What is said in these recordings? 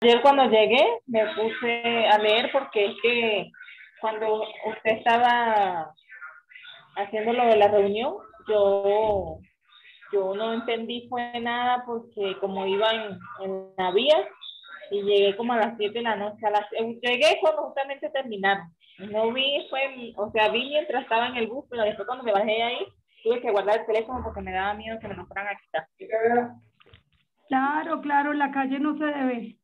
Ayer cuando llegué me puse a leer porque es que cuando usted estaba haciendo lo de la reunión, yo no entendí fue nada porque como iba en la vía y llegué como a las 7 de la noche, llegué cuando justamente terminaron. No vi, o sea, vi mientras estaba en el bus, pero después cuando me bajé ahí, tuve que guardar el teléfono porque me daba miedo que me lo fueran a quitar. Claro, claro, en la calle no se debe.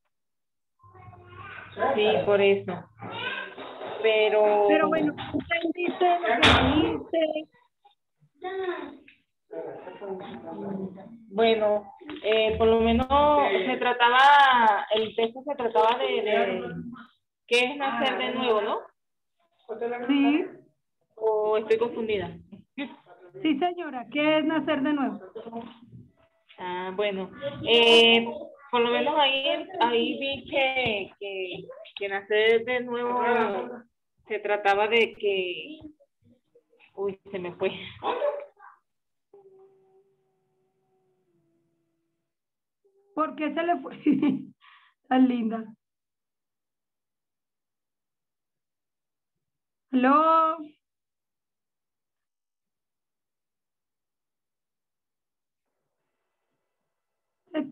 Sí, por eso. Pero bueno, ¿entendiste lo que leíste? Bueno, por lo menos el texto se trataba de qué es nacer de nuevo, ¿no? Sí, ¿O estoy confundida? sí señora, ¿qué es nacer de nuevo? Ah, bueno, por lo menos ahí vi que nacer de nuevo se trataba de que, uy, se me fue. ¿Por qué se le fue? Tan linda. ¿Aló?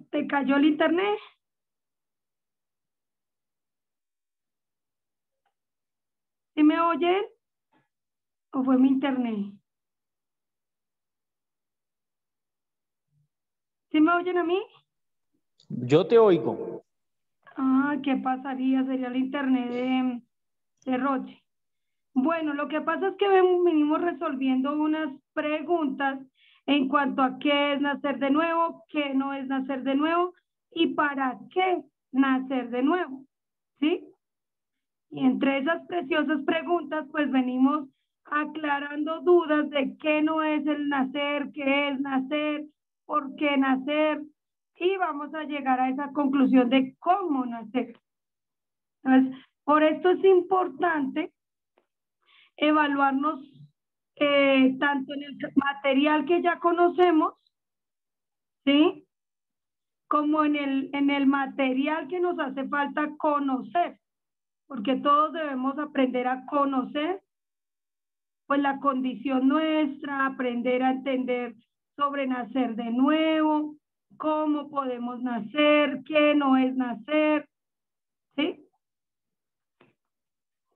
¿Te cayó el internet? ¿Sí me oyen? ¿O fue mi internet? ¿Sí me oyen a mí? Yo te oigo. Ah, ¿qué pasaría? Sería el internet de Roche. Bueno, lo que pasa es que venimos resolviendo unas preguntas en cuanto a qué es nacer de nuevo, qué no es nacer de nuevo y para qué nacer de nuevo, ¿sí? Y entre esas preciosas preguntas, pues venimos aclarando dudas de qué no es el nacer, qué es nacer, por qué nacer, y vamos a llegar a esa conclusión de cómo nacer. Entonces, por esto es importante evaluarnos tanto en el material que ya conocemos, ¿sí? Como en el material que nos hace falta conocer, porque todos debemos aprender a conocer pues la condición nuestra, aprender a entender sobre nacer de nuevo, cómo podemos nacer, qué no es nacer, ¿sí?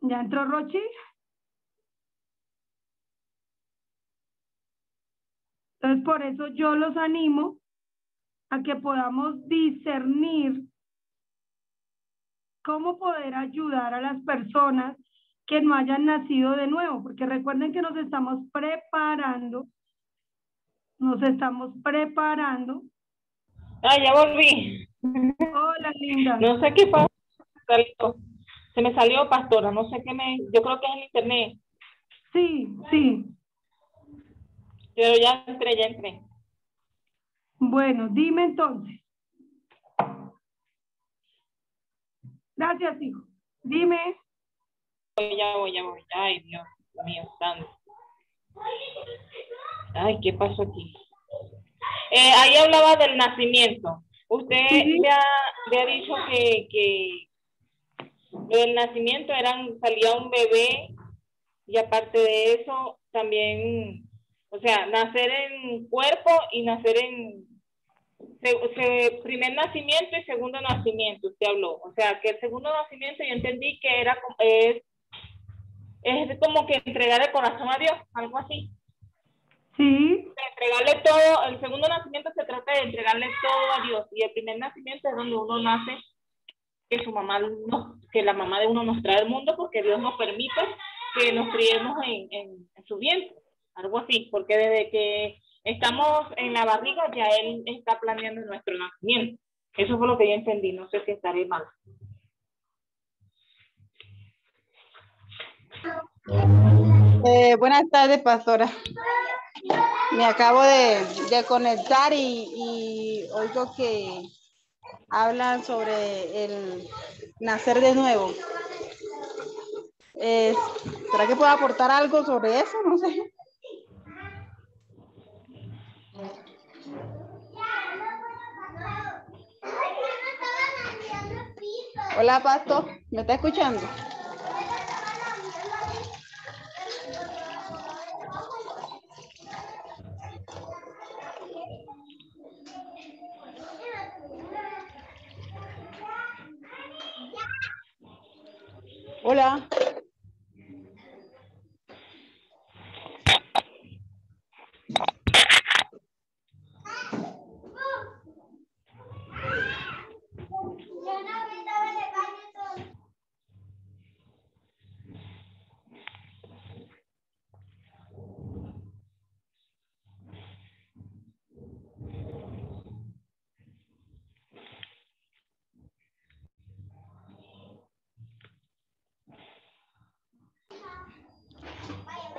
¿Ya entró Rochi? Entonces, por eso yo los animo a que podamos discernir cómo poder ayudar a las personas que no hayan nacido de nuevo, porque recuerden que nos estamos preparando. Ah, ya volví. Hola, linda. No sé qué pasó. Se me salió pastora, no sé yo creo que es el internet, Sí, sí. pero ya entré. Bueno, dime entonces. Gracias, hijo. Dime. Ya voy. Ay, Dios mío, santo. Ay, ¿qué pasó aquí? Ahí hablaba del nacimiento. Usted Sí, ya ha dicho que del nacimiento salía un bebé y aparte de eso también, o sea, nacer en cuerpo y nacer primer nacimiento y segundo nacimiento, usted habló. O sea, que el segundo nacimiento yo entendí que es como que entregar el corazón a Dios, algo así. sí. Entregarle todo, el segundo nacimiento se trata de entregarle todo a Dios y el primer nacimiento es donde uno nace, que la mamá de uno nos trae al mundo porque Dios nos permite que nos criemos en su vientre, algo así, porque desde que estamos en la barriga ya Él está planeando nuestro nacimiento. Eso fue lo que yo entendí, no sé si estaré mal. Buenas tardes, pastora. Me acabo de conectar y oigo que hablan sobre el nacer de nuevo. ¿Será que puedo aportar algo sobre eso? No sé. Hola, pastor. ¿Me está escuchando? Hola.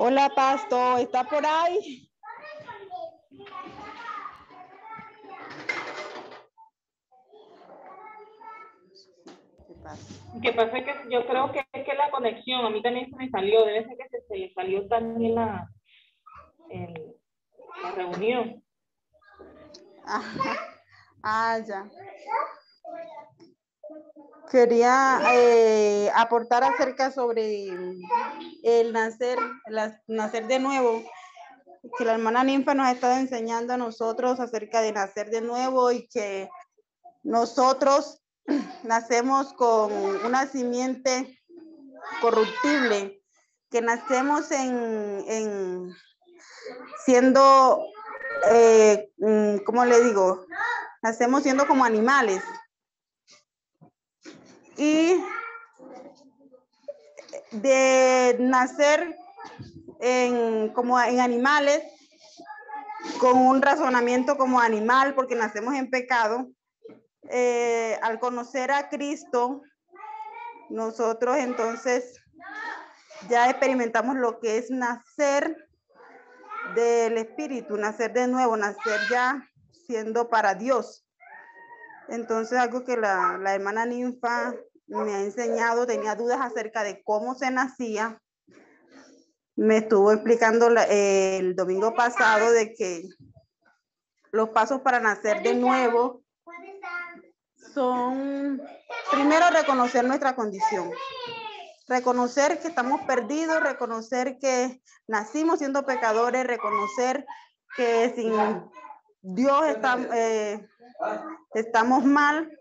Hola, pastor. ¿Está por ahí? ¿Qué pasa? Que pasa es que yo creo que es que la conexión, a mí también se me salió, debe ser que se salió también la reunión. Ya. Quería aportar acerca sobre el nacer de nuevo, que la hermana Ninfa nos ha estado enseñando a nosotros acerca de nacer de nuevo y que nosotros nacemos con una simiente corruptible, que nacemos siendo, ¿cómo le digo? Nacemos siendo como animales. Y de nacer como en animales, con un razonamiento como animal, porque nacemos en pecado, al conocer a Cristo, nosotros entonces ya experimentamos lo que es nacer del Espíritu, nacer de nuevo, nacer ya siendo para Dios. Entonces, algo que la hermana Ninfa me ha enseñado, tenía dudas acerca de cómo se nacía. Me estuvo explicando el domingo pasado de que los pasos para nacer de nuevo son, primero, reconocer nuestra condición. Reconocer que estamos perdidos, reconocer que nacimos siendo pecadores, reconocer que sin Dios estamos mal,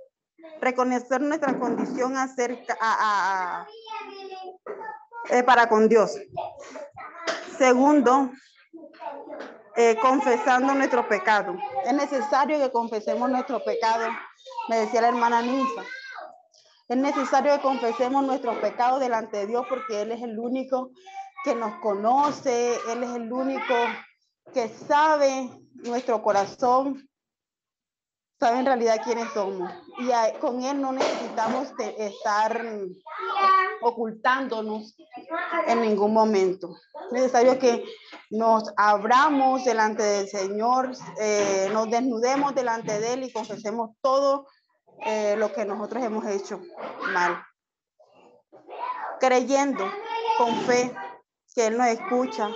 reconocer nuestra condición para con Dios. Segundo, confesando nuestro pecado. Es necesario que confesemos nuestro pecado, me decía la hermana Ninfa. Es necesario que confesemos nuestros pecados delante de Dios porque Él es el único que nos conoce, Él es el único que sabe nuestro corazón, sabe en realidad quiénes somos. Y con Él no necesitamos estar ocultándonos en ningún momento. Es necesario que nos abramos delante del Señor, nos desnudemos delante de Él y confesemos todo lo que nosotros hemos hecho mal, creyendo con fe que Él nos escucha,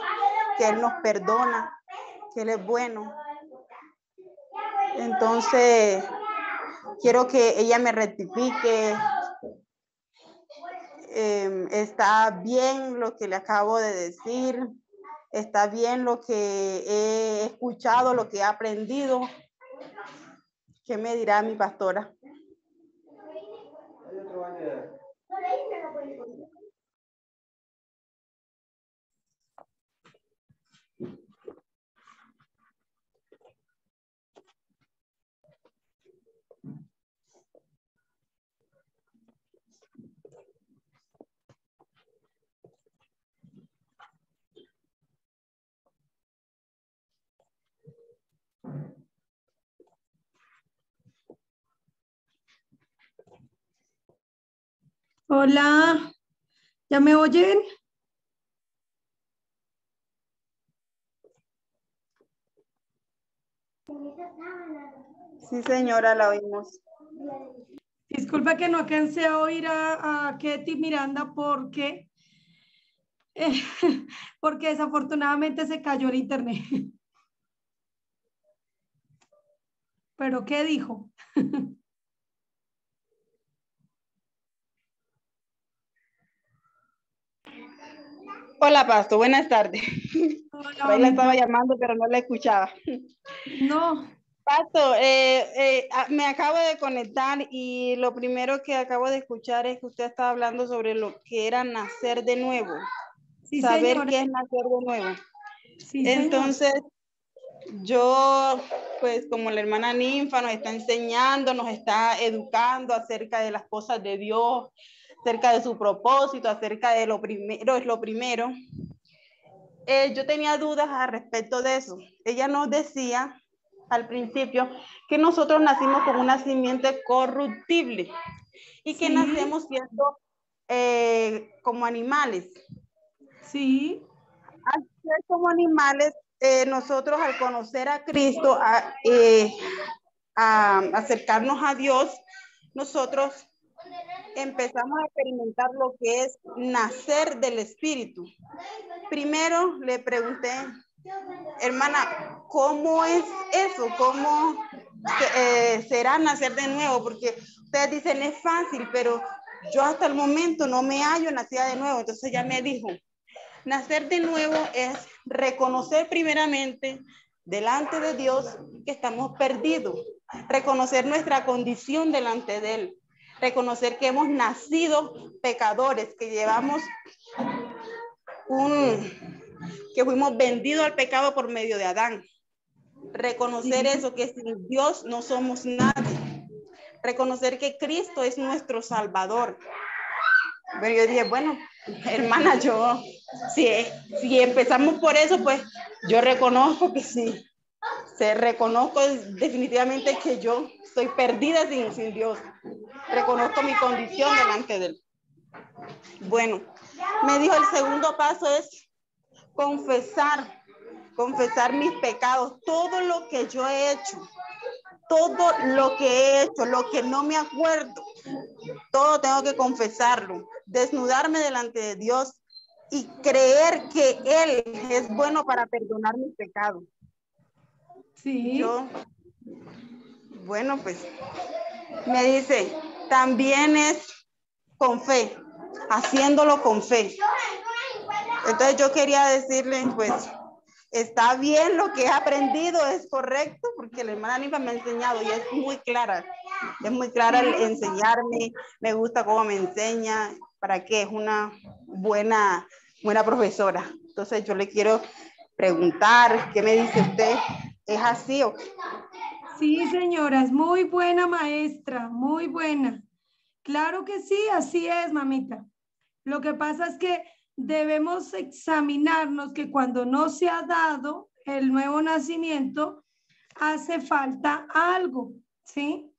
que Él nos perdona, que Él es bueno. Entonces, quiero que ella me rectifique. Está bien lo que le acabo de decir, está bien lo que he escuchado, lo que he aprendido. ¿Qué me dirá mi pastora? Hola, ¿ya me oyen? Sí, señora, la oímos. Disculpa que no alcancé a oír a Ketty Miranda porque, porque desafortunadamente se cayó el internet. ¿Pero qué dijo? Hola, Pastor, buenas tardes. Hola, Hoy la estaba mamita. llamando, pero no la escuchaba. No, Pastor, me acabo de conectar y lo primero que acabo de escuchar es que usted estaba hablando sobre lo que era nacer de nuevo, sí, saber señora. qué es nacer de nuevo. Sí, señor. Entonces, yo, pues como la hermana Ninfa nos está enseñando, nos está educando acerca de las cosas de Dios, acerca de su propósito, acerca de lo primero es lo primero. Yo tenía dudas al respecto de eso. Ella nos decía al principio que nosotros nacimos con una simiente corruptible y que Sí, nacemos siendo como animales. sí, Al ser como animales, nosotros al conocer a Cristo, a acercarnos a Dios, nosotros empezamos a experimentar lo que es nacer del Espíritu. Primero le pregunté, hermana, ¿cómo es eso? ¿Cómo será nacer de nuevo? Porque ustedes dicen es fácil, pero yo hasta el momento no me hallo nacida de nuevo. Entonces ella me dijo, nacer de nuevo es reconocer primeramente delante de Dios que estamos perdidos, reconocer nuestra condición delante de Él, reconocer que hemos nacido pecadores, que llevamos que fuimos vendidos al pecado por medio de Adán. Reconocer sí, eso, que sin Dios no somos nadie. Reconocer que Cristo es nuestro Salvador. Pero yo dije, bueno, hermana, yo, si empezamos por eso, pues yo reconozco que sí. Reconozco definitivamente que yo estoy perdida sin Dios. Reconozco mi condición delante de Él. Bueno, me dijo el segundo paso es confesar mis pecados, todo lo que yo he hecho, todo lo que he hecho, lo que no me acuerdo, todo tengo que confesarlo, desnudarme delante de Dios y creer que Él es bueno para perdonar mis pecados. sí, Yo, bueno, pues me dice, también es con fe, haciéndolo con fe. Entonces yo quería decirle, pues, está bien lo que he aprendido, es correcto, porque la hermana Ninfa me ha enseñado y es muy clara el enseñarme, me gusta cómo me enseña, para que es una buena profesora. Entonces yo le quiero preguntar, ¿qué me dice usted? ¿Es así o qué? sí, señora. Es muy buena maestra, muy buena. Claro que sí, así es, mamita. Lo que pasa es que debemos examinarnos que cuando no se ha dado el nuevo nacimiento, hace falta algo, ¿sí?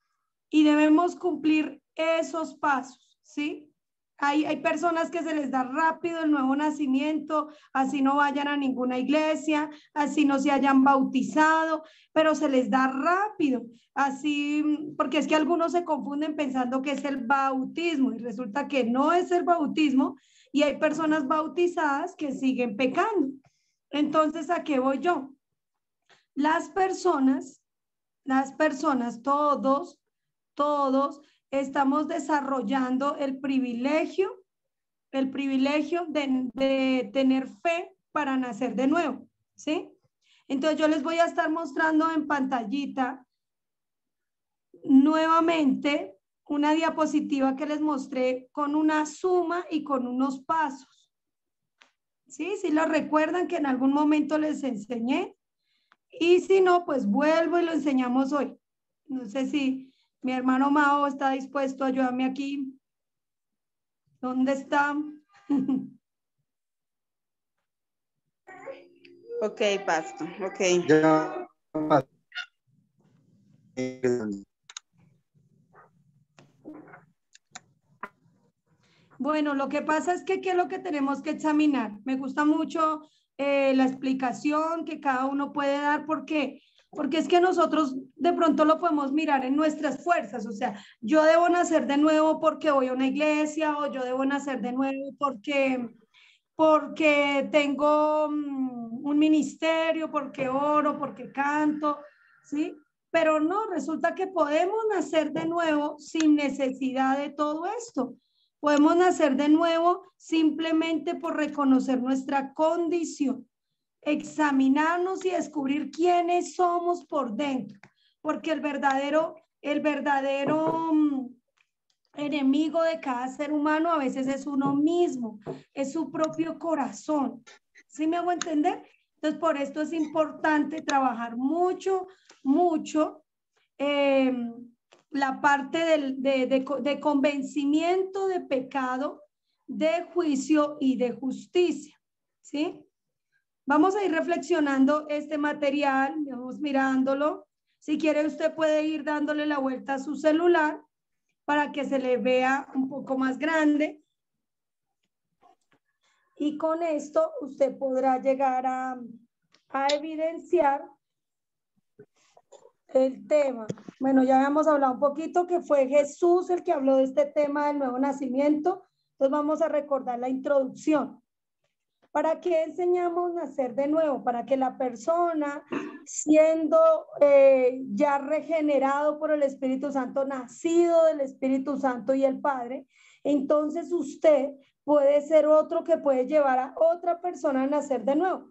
Y debemos cumplir esos pasos, ¿sí? Hay personas que se les da rápido el nuevo nacimiento, así no vayan a ninguna iglesia, así no se hayan bautizado, pero se les da rápido, así, porque es que algunos se confunden pensando que es el bautismo y resulta que no es el bautismo y hay personas bautizadas que siguen pecando. Entonces, ¿a qué voy yo? Las personas, todos estamos desarrollando el privilegio de tener fe para nacer de nuevo, ¿sí? Entonces yo les voy a estar mostrando en pantallita nuevamente una diapositiva que les mostré con una suma y con unos pasos. ¿Sí? Si lo recuerdan que en algún momento les enseñé. Y si no, pues vuelvo y lo enseñamos hoy. No sé si mi hermano Mao está dispuesto a ayudarme aquí. ¿Dónde está? Ok, pastor, ok. Ya, Bueno, lo que pasa es que ¿qué es lo que tenemos que examinar? Me gusta mucho la explicación que cada uno puede dar porque es que nosotros de pronto lo podemos mirar en nuestras fuerzas, o sea, yo debo nacer de nuevo porque voy a una iglesia o yo debo nacer de nuevo porque tengo un ministerio, porque oro, porque canto, ¿sí? Pero no, resulta que podemos nacer de nuevo sin necesidad de todo esto. Podemos nacer de nuevo simplemente por reconocer nuestra condición, examinarnos y descubrir quiénes somos por dentro, porque el verdadero enemigo de cada ser humano a veces es uno mismo, es su propio corazón. ¿Sí me hago entender? Entonces, por esto es importante trabajar mucho la parte de convencimiento de pecado, de juicio y de justicia. ¿Sí? Vamos a ir reflexionando este material, vamos mirándolo. Si quiere, usted puede ir dándole la vuelta a su celular para que se le vea un poco más grande. Y con esto usted podrá llegar a evidenciar el tema. Bueno, ya habíamos hablado un poquito que fue Jesús el que habló de este tema del nuevo nacimiento. Entonces vamos a recordar la introducción. ¿Para qué enseñamos nacer de nuevo? Para que la persona, siendo ya regenerado por el Espíritu Santo, nacido del Espíritu Santo y el Padre, entonces usted puede ser otro que puede llevar a otra persona a nacer de nuevo.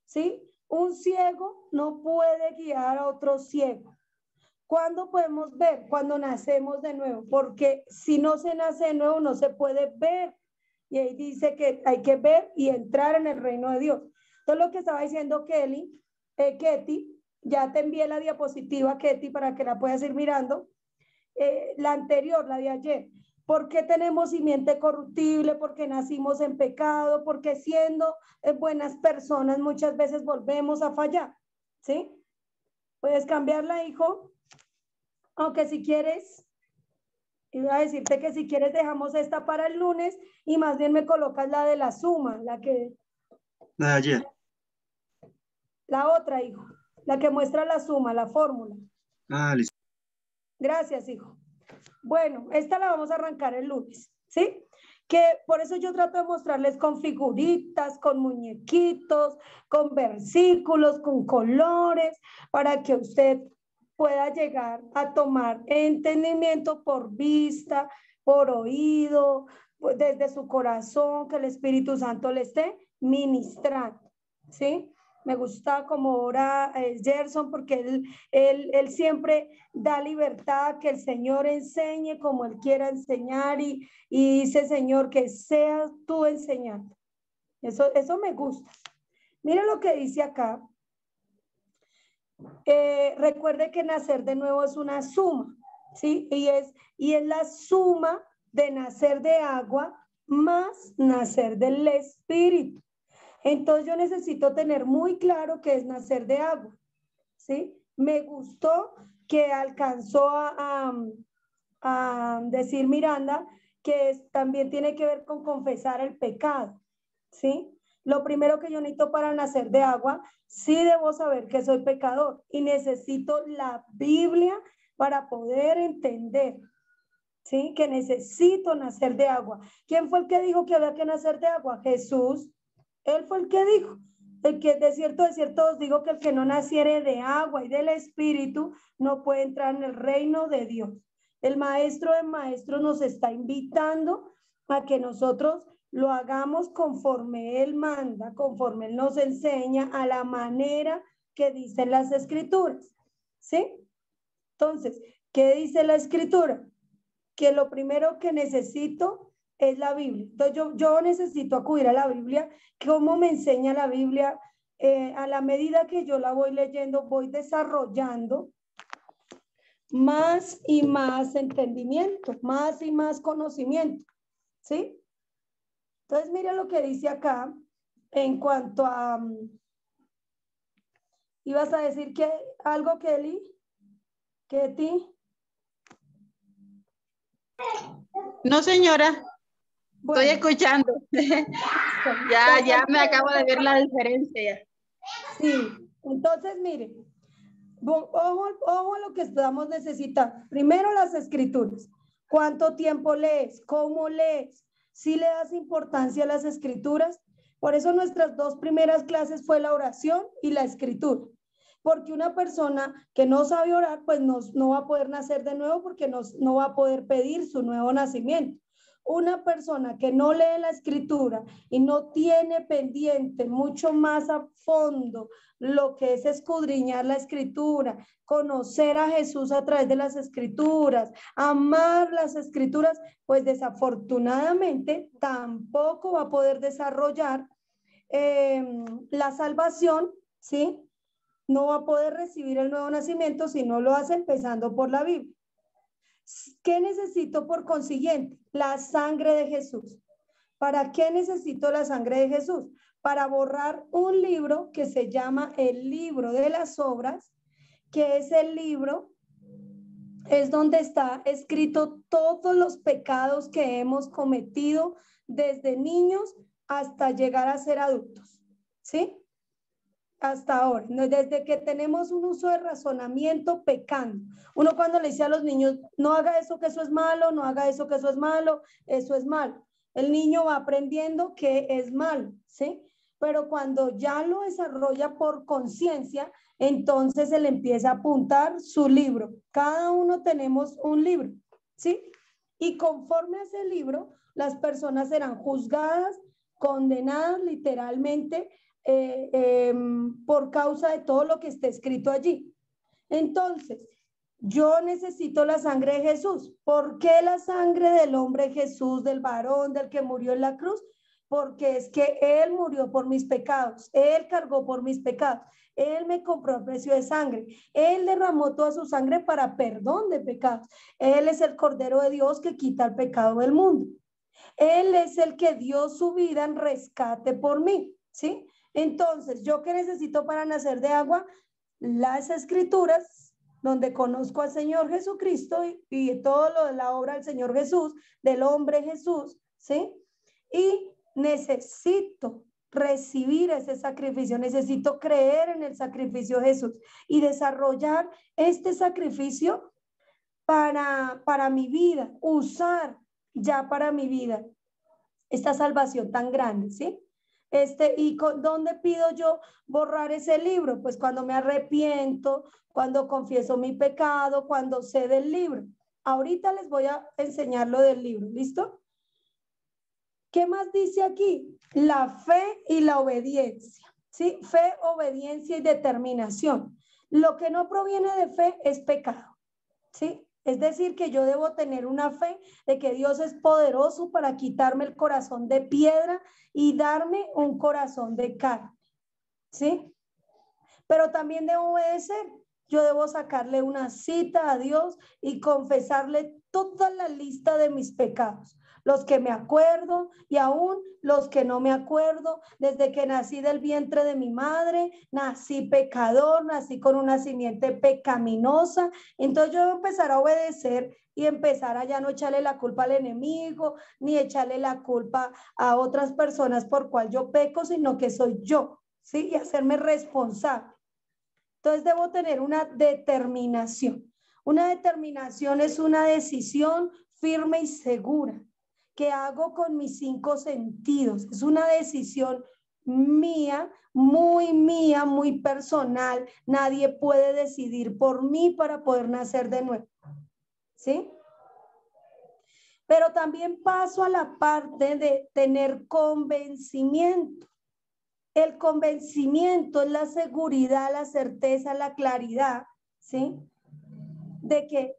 ¿Sí? Un ciego no puede guiar a otro ciego. ¿Cuándo podemos ver? Cuando nacemos de nuevo, porque si no se nace de nuevo no se puede ver. Y ahí dice que hay que ver y entrar en el reino de Dios. Entonces lo que estaba diciendo Ketty, ya te envié la diapositiva, Ketty, para que la puedas ir mirando. La anterior, la de ayer. ¿Por qué tenemos simiente corruptible? Porque nacimos en pecado, porque siendo buenas personas muchas veces volvemos a fallar. ¿Sí? Puedes cambiarla, hijo. Aunque si quieres, iba a decirte que si quieres dejamos esta para el lunes y más bien me colocas la de la suma, la de ayer. La otra, hijo, la que muestra la suma, la fórmula. Ah, listo. Gracias, hijo. Bueno, esta la vamos a arrancar el lunes, ¿sí? Que por eso yo trato de mostrarles con figuritas, con muñequitos, con versículos, con colores, para que usted pueda llegar a tomar entendimiento por vista, por oído, desde su corazón, que el Espíritu Santo le esté ministrando, ¿sí? Me gusta como ora Gerson, porque él siempre da libertad, que el Señor enseñe como Él quiera enseñar y dice, Señor, que seas tú enseñando. Eso me gusta. Mira lo que dice acá. Recuerde que nacer de nuevo es una suma, ¿sí? Y es la suma de nacer de agua más nacer del Espíritu. Entonces yo necesito tener muy claro qué es nacer de agua, ¿sí? Me gustó que alcanzó a decir Miranda que también tiene que ver con confesar el pecado, ¿sí? Lo primero que yo necesito para nacer de agua, sí debo saber que soy pecador y necesito la Biblia para poder entender, ¿sí? Que necesito nacer de agua. ¿Quién fue el que dijo que había que nacer de agua? Jesús. Él fue el que dijo, el que de cierto os digo que el que no naciere de agua y del Espíritu no puede entrar en el reino de Dios. El Maestro de Maestros nos está invitando a que nosotros lo hagamos conforme Él manda, conforme Él nos enseña, a la manera que dicen las Escrituras, ¿sí? Entonces, ¿qué dice la Escritura? Que lo primero que necesito es la Biblia. Entonces yo necesito acudir a la Biblia. ¿Cómo me enseña la Biblia? A la medida que yo la voy leyendo, voy desarrollando más y más entendimiento, más y más conocimiento, ¿sí? Entonces mira lo que dice acá en cuanto a... ¿Ibas a decir que algo, Kelly? ¿Ketty? No, señora. Bueno, estoy escuchando. ya me acabo de ver la diferencia. Sí, entonces mire, ojo a lo que estamos necesitando. Primero las Escrituras. ¿Cuánto tiempo lees? ¿Cómo lees? ¿Sí le das importancia a las Escrituras? Por eso nuestras dos primeras clases fue la oración y la Escritura. Porque una persona que no sabe orar, pues no va a poder nacer de nuevo porque no va a poder pedir su nuevo nacimiento. una persona que no lee la escritura y no tiene pendiente mucho más a fondo lo que es escudriñar la escritura, conocer a Jesús a través de las escrituras, amar las escrituras, pues desafortunadamente tampoco va a poder desarrollar la salvación, ¿sí? No va a poder recibir el nuevo nacimiento si no lo hace empezando por la Biblia. ¿Qué necesito por consiguiente? La sangre de Jesús. ¿Para qué necesito la sangre de Jesús? Para borrar un libro que se llama el libro de las obras, que es el libro, es donde está escrito todos los pecados que hemos cometido desde niños hasta llegar a ser adultos, ¿sí? Hasta ahora, desde que tenemos un uso de razonamiento pecando. Uno cuando le dice a los niños, no haga eso que eso es malo, no haga eso que eso es malo, eso es malo. El niño va aprendiendo que es malo, ¿sí? Pero cuando ya lo desarrolla por conciencia, entonces se le empieza a apuntar su libro. Cada uno tenemos un libro, ¿sí? Y conforme a ese libro, las personas serán juzgadas, condenadas literalmente, por causa de todo lo que está escrito allí. Entonces, yo necesito la sangre de Jesús. ¿Por qué la sangre del hombre Jesús, del varón, del que murió en la cruz? Porque es que Él murió por mis pecados, Él cargó por mis pecados, Él me compró a precio de sangre, Él derramó toda su sangre para perdón de pecados. Él es el Cordero de Dios que quita el pecado del mundo. Él es el que dio su vida en rescate por mí, ¿sí? Entonces, ¿yo qué necesito para nacer de agua? Las escrituras, donde conozco al Señor Jesucristo y todo lo de la obra del Señor Jesús, del hombre Jesús, ¿sí? Y necesito recibir ese sacrificio, necesito creer en el sacrificio de Jesús y desarrollar este sacrificio para mi vida, usar ya para mi vida esta salvación tan grande, ¿sí? ¿Y dónde pido yo borrar ese libro? Pues cuando me arrepiento, cuando confieso mi pecado, cuando sé del libro. Ahorita les voy a enseñar lo del libro, ¿listo? ¿Qué más dice aquí? La fe y la obediencia, ¿sí? Fe, obediencia y determinación. Lo que no proviene de fe es pecado, ¿sí? Es decir, que yo debo tener una fe de que Dios es poderoso para quitarme el corazón de piedra y darme un corazón de carne, ¿sí? Pero también debo obedecer. Yo debo sacarle una cita a Dios y confesarle toda la lista de mis pecados, los que me acuerdo y aún los que no me acuerdo. Desde que nací del vientre de mi madre, nací pecador, nací con una simiente pecaminosa. Entonces yo debo empezar a obedecer y empezar a ya no echarle la culpa al enemigo, ni echarle la culpa a otras personas por cual yo peco, sino que soy yo, ¿sí? Y hacerme responsable. Entonces debo tener una determinación. Una determinación es una decisión firme y segura que hago con mis 5 sentidos. Es una decisión mía, muy personal. Nadie puede decidir por mí para poder nacer de nuevo, ¿sí? Pero también paso a la parte de tener convencimiento. El convencimiento es la seguridad, la certeza, la claridad, ¿sí? De que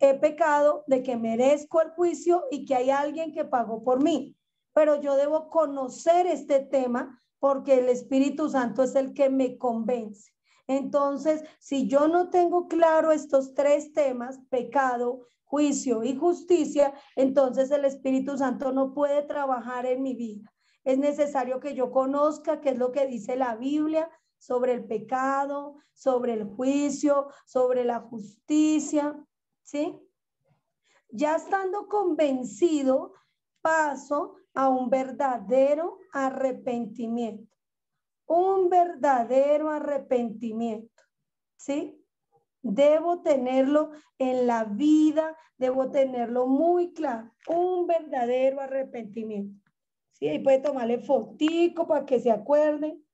he pecado, de que merezco el juicio y que hay alguien que pagó por mí. Pero yo debo conocer este tema porque el Espíritu Santo es el que me convence. Entonces, si yo no tengo claro estos 3 temas, pecado, juicio y justicia, entonces el Espíritu Santo no puede trabajar en mi vida. Es necesario que yo conozca qué es lo que dice la Biblia sobre el pecado, sobre el juicio, sobre la justicia, ¿sí? Ya estando convencido, paso a un verdadero arrepentimiento. Un verdadero arrepentimiento, ¿sí? Debo tenerlo en la vida, debo tenerlo muy claro. Un verdadero arrepentimiento. Sí, ahí puede tomarle fotico para que se acuerden.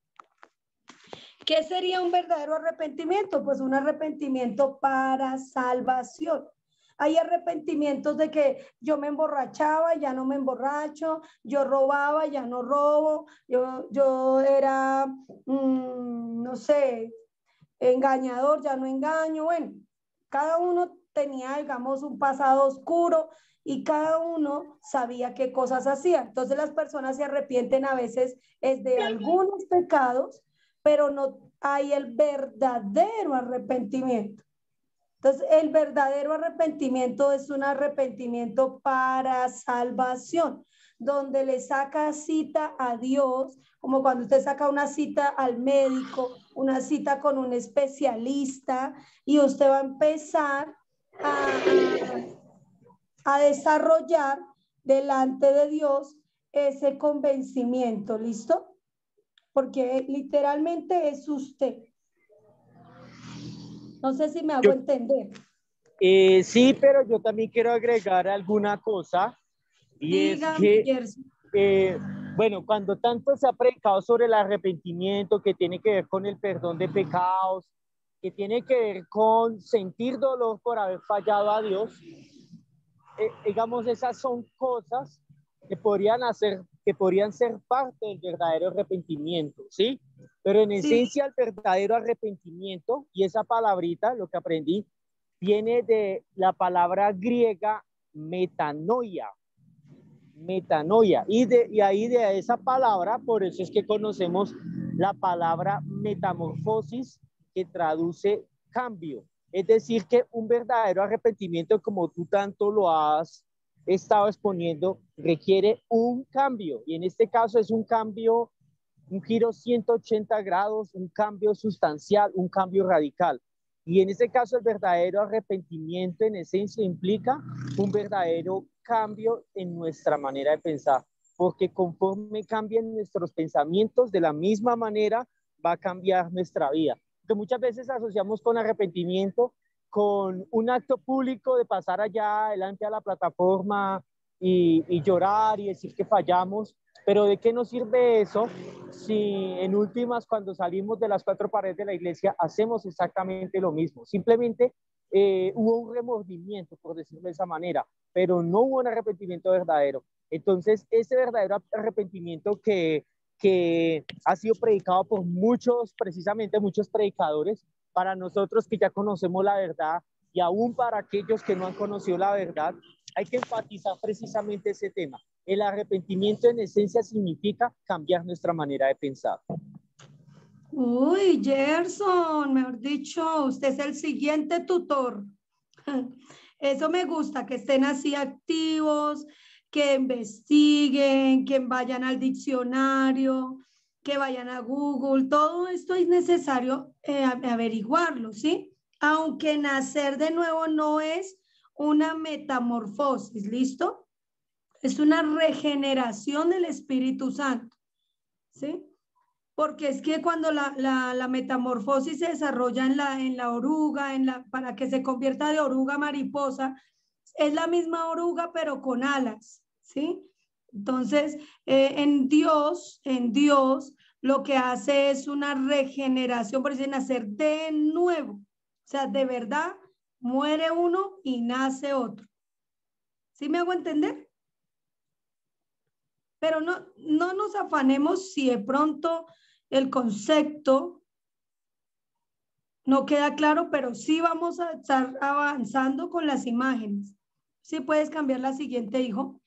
¿Qué sería un verdadero arrepentimiento? Pues un arrepentimiento para salvación. Hay arrepentimientos de que yo me emborrachaba, ya no me emborracho, yo robaba, ya no robo, yo era, no sé, engañador, ya no engaño. Bueno, cada uno tenía, digamos, un pasado oscuro y cada uno sabía qué cosas hacía. Entonces las personas se arrepienten a veces es de algunos pecados, pero no hay el verdadero arrepentimiento. Entonces, el verdadero arrepentimiento es un arrepentimiento para salvación, donde le saca cita a Dios, como cuando usted saca una cita al médico, una cita con un especialista, y usted va a empezar a desarrollar delante de Dios ese convencimiento, ¿listo? Porque literalmente es usted. No sé si me hago entender. Sí, pero yo también quiero agregar alguna cosa, y Dígame, es que, bueno, cuando tanto se ha predicado sobre el arrepentimiento, que tiene que ver con el perdón de pecados, que tiene que ver con sentir dolor por haber fallado a Dios, digamos, esas son cosas que podrían ser parte del verdadero arrepentimiento, ¿sí? Pero en esencia el verdadero arrepentimiento, y esa palabrita, lo que aprendí, viene de la palabra griega metanoia. Metanoia. Y ahí de esa palabra, por eso es que conocemos la palabra metamorfosis, que traduce cambio. Es decir, que un verdadero arrepentimiento, como tú tanto lo has estado exponiendo, requiere un cambio. Y en este caso es un cambio, un giro 180 grados, un cambio sustancial, un cambio radical. Y en este caso el verdadero arrepentimiento en esencia implica un verdadero cambio en nuestra manera de pensar, porque conforme cambian nuestros pensamientos, de la misma manera va a cambiar nuestra vida. Que muchas veces asociamos con arrepentimiento con un acto público de pasar allá adelante a la plataforma y llorar y decir que fallamos, pero ¿de qué nos sirve eso si en últimas, cuando salimos de las cuatro paredes de la iglesia, hacemos exactamente lo mismo? Simplemente hubo un remordimiento, por decirlo de esa manera, pero no hubo un arrepentimiento verdadero. Entonces, ese verdadero arrepentimiento que ha sido predicado por muchos, precisamente muchos predicadores, para nosotros que ya conocemos la verdad, y aún para aquellos que no han conocido la verdad, hay que enfatizar precisamente ese tema. El arrepentimiento en esencia significa cambiar nuestra manera de pensar. Uy, Gerson, mejor dicho, usted es el siguiente tutor. Eso me gusta, que estén así activos, que investiguen, que vayan al diccionario, que vayan a Google. Todo esto es necesario averiguarlo, ¿sí? Aunque nacer de nuevo no es una metamorfosis, ¿listo? Es una regeneración del Espíritu Santo, ¿sí? Porque es que cuando la metamorfosis se desarrolla en la oruga, para que se convierta de oruga a mariposa, es la misma oruga pero con alas, ¿sí? Entonces, en Dios, lo que hace es una regeneración, por decir, nacer de nuevo. O sea, de verdad, muere uno y nace otro. ¿Sí me hago entender? Pero no nos afanemos si de pronto el concepto no queda claro, pero sí vamos a estar avanzando con las imágenes. ¿Sí puedes cambiar la siguiente, hijo?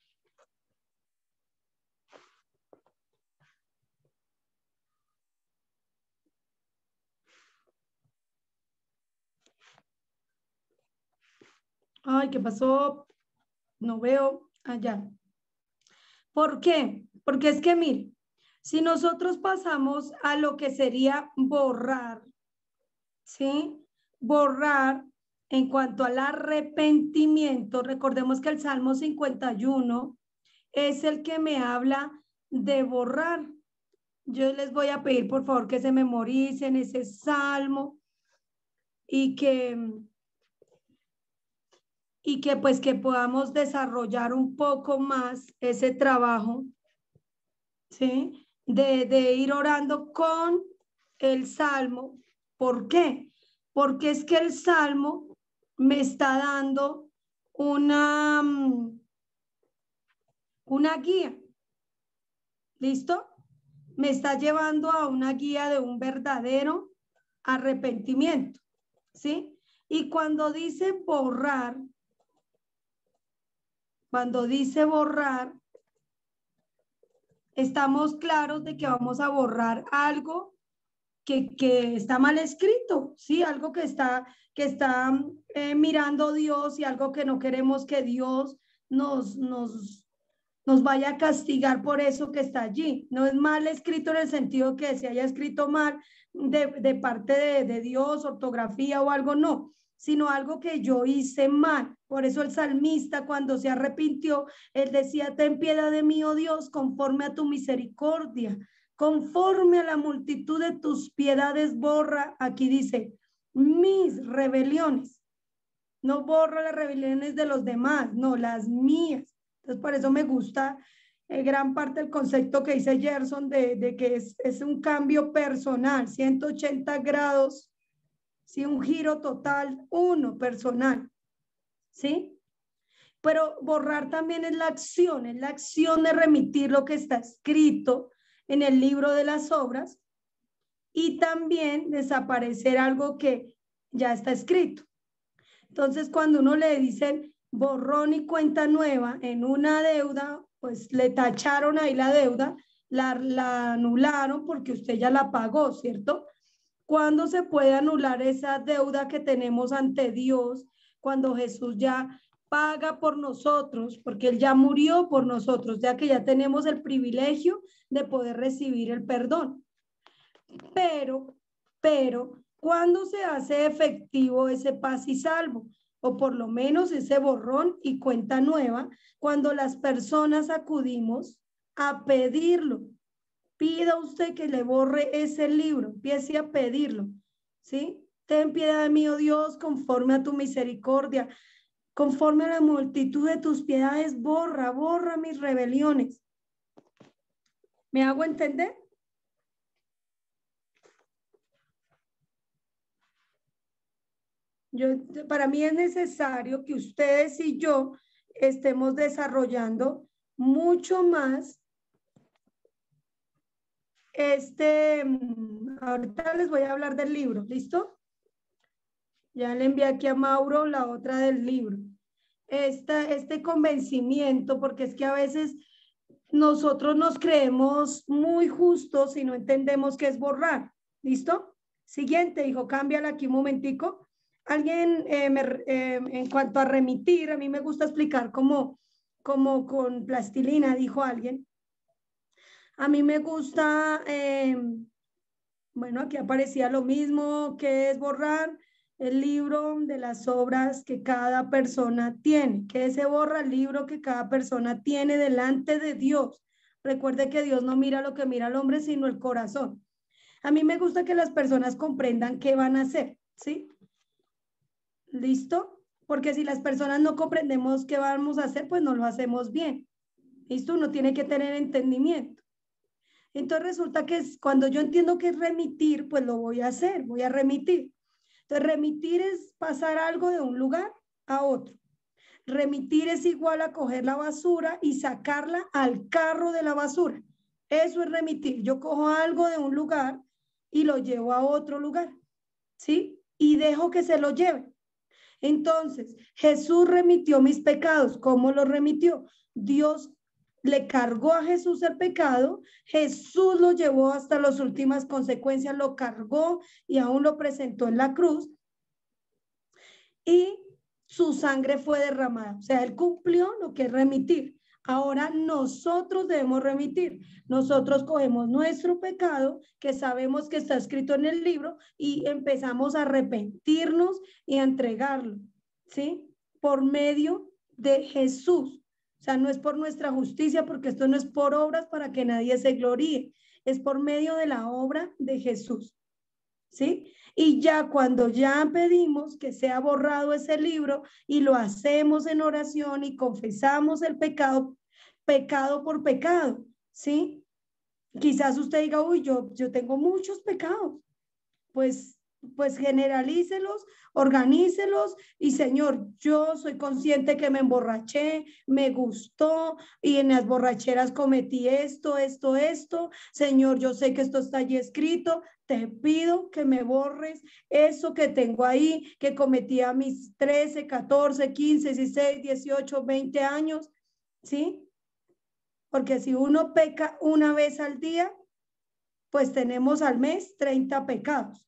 Ay, ¿qué pasó? No veo allá. ¿Por qué? Porque es que, mire, si nosotros pasamos a lo que sería borrar, ¿sí? Borrar en cuanto al arrepentimiento, recordemos que el Salmo 51 es el que me habla de borrar. Yo les voy a pedir, por favor, que se memoricen ese salmo y que pues que podamos desarrollar un poco más ese trabajo, ¿sí? De ir orando con el salmo. ¿Por qué? Porque es que el salmo me está dando una guía. ¿Listo? Me está llevando a una guía de un verdadero arrepentimiento, ¿sí? Y cuando dice borrar, estamos claros de que vamos a borrar algo que está mal escrito, ¿sí? Algo que está mirando Dios y algo que no queremos que Dios nos vaya a castigar por eso que está allí. No es mal escrito en el sentido que se haya escrito mal de parte de Dios, ortografía o algo, no, sino algo que yo hice mal. Por eso el salmista, cuando se arrepintió, él decía: ten piedad de mí, oh Dios, conforme a tu misericordia, conforme a la multitud de tus piedades borra, aquí dice, mis rebeliones. No borro las rebeliones de los demás, no, las mías. Entonces, por eso me gusta gran parte del concepto que dice Gerson de que es un cambio personal, 180 grados, ¿sí? Un giro total, uno personal, ¿sí? Pero borrar también es la acción de remitir lo que está escrito en el libro de las obras y también desaparecer algo que ya está escrito. Entonces, cuando uno le dicen borrón y cuenta nueva en una deuda, pues le tacharon ahí la deuda, la anularon porque usted ya la pagó, ¿cierto? ¿Cuándo se puede anular esa deuda que tenemos ante Dios? Cuando Jesús ya paga por nosotros, porque Él ya murió por nosotros, ya que ya tenemos el privilegio de poder recibir el perdón. Pero, ¿cuándo se hace efectivo ese paz y salvo? O por lo menos ese borrón y cuenta nueva, cuando las personas acudimos a pedirlo. Pida usted que le borre ese libro, empiece a pedirlo, ¿sí? Ten piedad de mí, oh Dios, conforme a tu misericordia, conforme a la multitud de tus piedades, borra mis rebeliones. ¿Me hago entender? Para mí es necesario que ustedes y yo estemos desarrollando mucho más ahorita les voy a hablar del libro, ¿listo? Ya le envié aquí a Mauro la otra del libro. Este convencimiento, porque es que a veces nosotros nos creemos muy justos y no entendemos qué es borrar, ¿listo? Siguiente, hijo, cámbiala aquí un momentico. Alguien, en cuanto a remitir, a mí me gusta explicar como con plastilina, dijo alguien. A mí me gusta, bueno, aquí aparecía lo mismo, que es borrar el libro de las obras que cada persona tiene, que se borra el libro que cada persona tiene delante de Dios. Recuerde que Dios no mira lo que mira el hombre, sino el corazón. A mí me gusta que las personas comprendan qué van a hacer, ¿sí? ¿Listo? Porque si las personas no comprendemos qué vamos a hacer, pues no lo hacemos bien. ¿Listo? Uno tiene que tener entendimiento. Entonces resulta que cuando yo entiendo que es remitir, pues lo voy a hacer, voy a remitir. Entonces remitir es pasar algo de un lugar a otro. Remitir es igual a coger la basura y sacarla al carro de la basura. Eso es remitir. Yo cojo algo de un lugar y lo llevo a otro lugar, ¿sí? Y dejo que se lo lleve. Entonces, Jesús remitió mis pecados. ¿Cómo lo remitió? Dios le cargó a Jesús el pecado, Jesús lo llevó hasta las últimas consecuencias, lo cargó y aún lo presentó en la cruz y su sangre fue derramada. O sea, él cumplió lo que es remitir. Ahora nosotros debemos remitir. Nosotros cogemos nuestro pecado, que sabemos que está escrito en el libro, y empezamos a arrepentirnos y a entregarlo, ¿sí? Por medio de Jesús. O sea, no es por nuestra justicia, porque esto no es por obras para que nadie se gloríe. Es por medio de la obra de Jesús, ¿sí? Y ya cuando ya pedimos que sea borrado ese libro y lo hacemos en oración y confesamos el pecado, pecado por pecado, ¿sí? Quizás usted diga, uy, yo tengo muchos pecados. Pues pues generalícelos, organícelos y Señor, yo soy consciente que me emborraché, me gustó y en las borracheras cometí esto. Señor, yo sé que esto está allí escrito, te pido que me borres eso que tengo ahí, que cometí a mis 13, 14, 15, 16, 18, 20 años, ¿sí? Porque si uno peca una vez al día, pues tenemos al mes 30 pecados.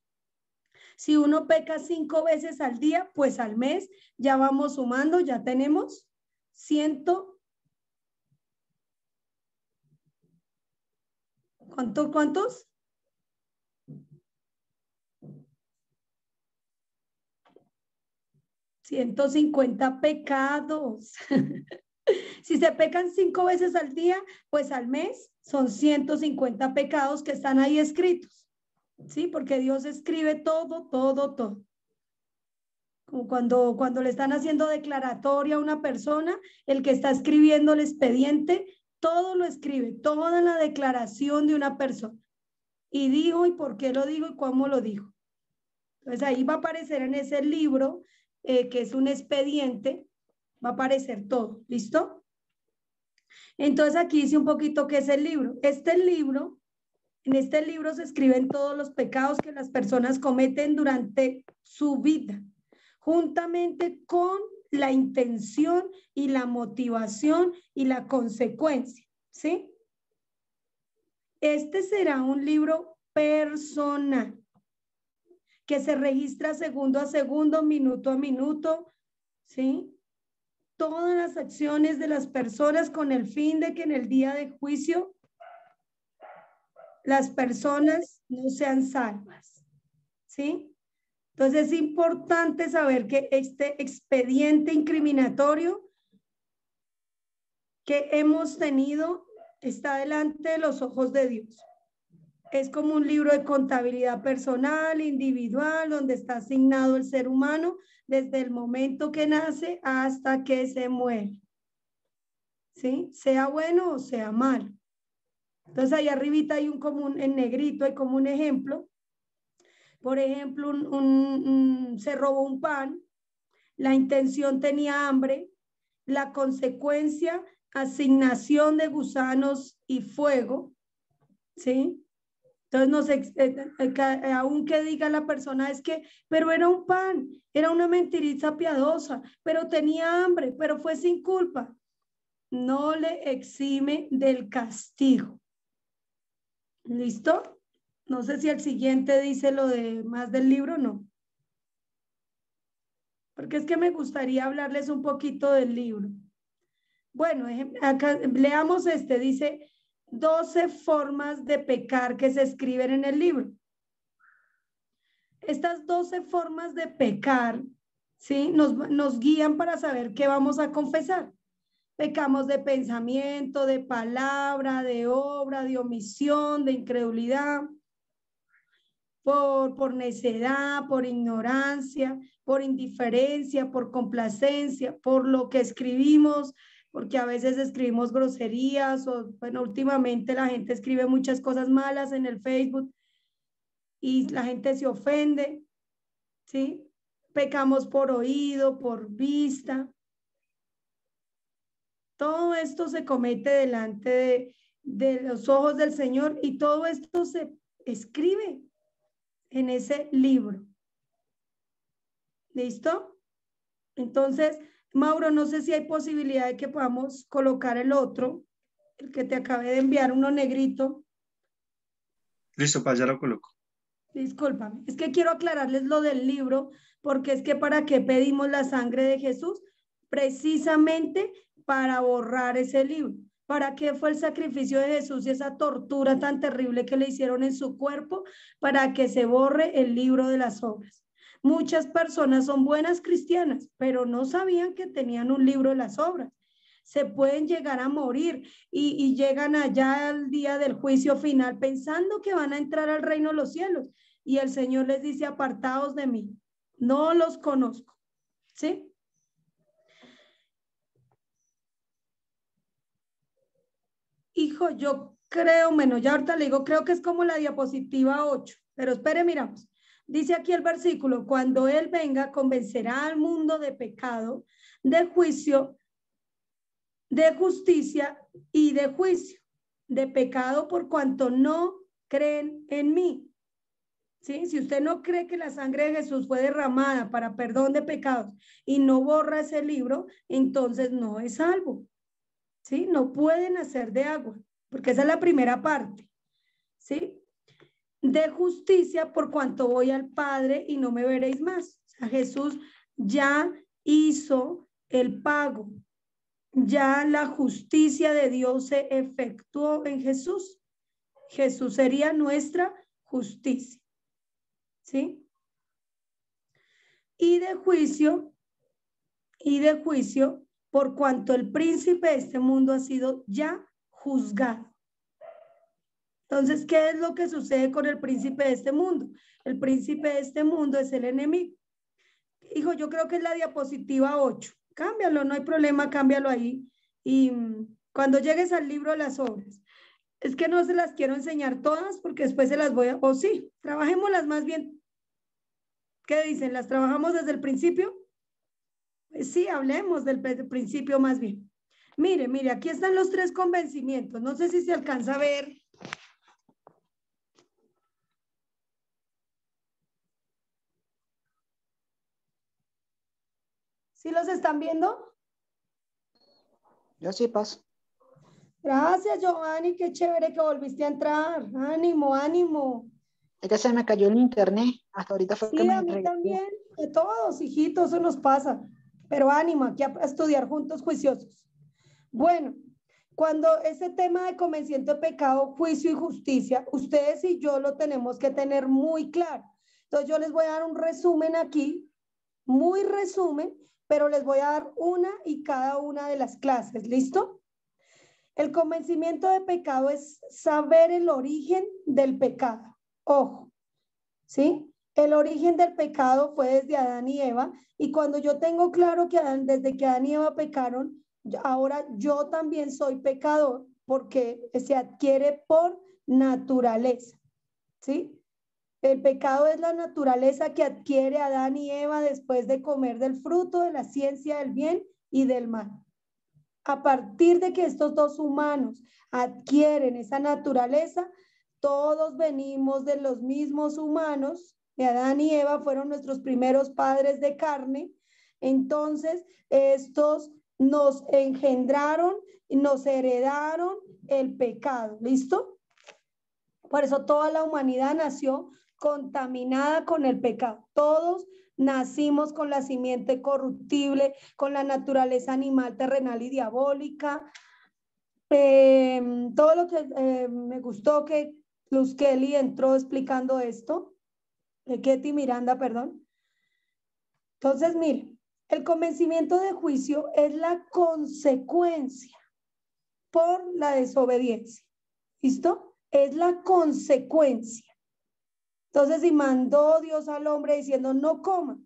Si uno peca 5 veces al día, pues al mes ya vamos sumando, ya tenemos 100. ¿Cuántos? 150 pecados. Si se pecan 5 veces al día, pues al mes son 150 pecados que están ahí escritos. ¿Sí? Porque Dios escribe todo. Como cuando le están haciendo declaratoria a una persona, el que está escribiendo el expediente, todo lo escribe, toda la declaración de una persona. Y dijo, y por qué lo dijo, y cómo lo dijo. Entonces ahí va a aparecer en ese libro, que es un expediente, va a aparecer todo. ¿Listo? Entonces aquí dice un poquito qué es el libro. En este libro se escriben todos los pecados que las personas cometen durante su vida, juntamente con la intención y la motivación y la consecuencia, ¿sí? Este será un libro personal que se registra segundo a segundo, minuto a minuto, ¿sí? Todas las acciones de las personas con el fin de que en el día de juicio las personas no sean salvas, ¿sí? Entonces es importante saber que este expediente incriminatorio que hemos tenido está delante de los ojos de Dios. Es como un libro de contabilidad personal, individual, donde está asignado el ser humano desde el momento que nace hasta que se muere, ¿sí? Sea bueno o sea malo. Entonces ahí arribita hay en negrito hay como un ejemplo. Por ejemplo, se robó un pan, la intención tenía hambre, la consecuencia, asignación de gusanos y fuego, ¿sí? Entonces, aunque diga la persona, es que, pero era un pan, era una mentirita piadosa, pero tenía hambre, pero fue sin culpa. No le exime del castigo. ¿Listo? No sé si el siguiente dice lo de más del libro, no. Porque es que me gustaría hablarles un poquito del libro. Bueno, acá leamos dice 12 formas de pecar que se escriben en el libro. Estas 12 formas de pecar, ¿sí? Nos guían para saber qué vamos a confesar. Pecamos de pensamiento, de palabra, de obra, de omisión, de incredulidad, por necedad, por ignorancia, por indiferencia, por complacencia, por lo que escribimos, porque a veces escribimos groserías o, bueno, últimamente la gente escribe muchas cosas malas en el Facebook y la gente se ofende, ¿sí? Pecamos por oído, por vista. Todo esto se comete delante de los ojos del Señor y todo esto se escribe en ese libro. ¿Listo? Entonces, Mauro, no sé si hay posibilidad de que podamos colocar el otro, el que te acabé de enviar, uno negrito. Listo, ya lo coloco. Discúlpame, es que quiero aclararles lo del libro, porque es que ¿para qué pedimos la sangre de Jesús? Precisamente para borrar ese libro. ¿Para qué fue el sacrificio de Jesús y esa tortura tan terrible que le hicieron en su cuerpo? Para que se borre el libro de las obras. Muchas personas son buenas cristianas, pero no sabían que tenían un libro de las obras. Se pueden llegar a morir y llegan allá al día del juicio final pensando que van a entrar al reino de los cielos. Y el Señor les dice, apartaos de mí, no los conozco. ¿Sí? Hijo, yo creo, bueno, ya ahorita le digo, creo que es como la diapositiva 8, pero espere, miramos. Dice aquí el versículo, cuando Él venga, convencerá al mundo de pecado, de juicio, de justicia y de juicio. De pecado por cuanto no creen en mí. ¿Sí? Si usted no cree que la sangre de Jesús fue derramada para perdón de pecados y no borra ese libro, entonces no es salvo. ¿Sí? No puede nacer de agua, porque esa es la primera parte. ¿Sí? De justicia por cuanto voy al Padre y no me veréis más. O sea, Jesús ya hizo el pago. Ya la justicia de Dios se efectuó en Jesús. Jesús sería nuestra justicia. ¿Sí? Y de juicio por cuanto el príncipe de este mundo ha sido ya juzgado. Entonces, ¿qué es lo que sucede con el príncipe de este mundo? El príncipe de este mundo es el enemigo. Hijo, yo creo que es la diapositiva 8. Cámbialo, no hay problema, cámbialo ahí. Y cuando llegues al libro de las obras, es que no se las quiero enseñar todas porque después se las voy a... O sí, trabajémoslas más bien. ¿Qué dicen? ¿Las trabajamos desde el principio? Pues sí, hablemos del principio más bien. Mire, aquí están los 3 convencimientos. No sé si se alcanza a ver. ¿Sí los están viendo? Yo sí paso. Gracias, Giovanni. Qué chévere que volviste a entrar. Ánimo, ánimo. Es que se me cayó el internet. Hasta ahorita fue que Sí, me a mí regresé. también. De todos, hijitos, eso nos pasa. Pero ánimo, aquí a estudiar juntos juiciosos. Bueno, cuando ese tema de convencimiento de pecado, juicio y justicia, ustedes y yo lo tenemos que tener muy claro. Entonces yo les voy a dar un resumen aquí, muy resumen, pero les voy a dar una y cada una de las clases. ¿Listo? El convencimiento de pecado es saber el origen del pecado. Ojo, ¿sí? El origen del pecado fue desde Adán y Eva, y cuando yo tengo claro que desde que Adán y Eva pecaron, ahora yo también soy pecador porque se adquiere por naturaleza, ¿sí? El pecado es la naturaleza que adquiere Adán y Eva después de comer del fruto de la ciencia del bien y del mal. A partir de que estos dos humanos adquieren esa naturaleza, todos venimos de los mismos humanos, de Adán y Eva fueron nuestros primeros padres de carne, entonces estos nos engendraron y nos heredaron el pecado, ¿listo? Por eso toda la humanidad nació contaminada con el pecado, todos nacimos con la simiente corruptible, con la naturaleza animal, terrenal y diabólica. Todo lo que me gustó que Luz Kelly entró explicando esto, Ketty Miranda, perdón. Entonces, miren, el convencimiento de juicio es la consecuencia por la desobediencia. ¿Listo? Es la consecuencia. Entonces, si mandó Dios al hombre diciendo no coma,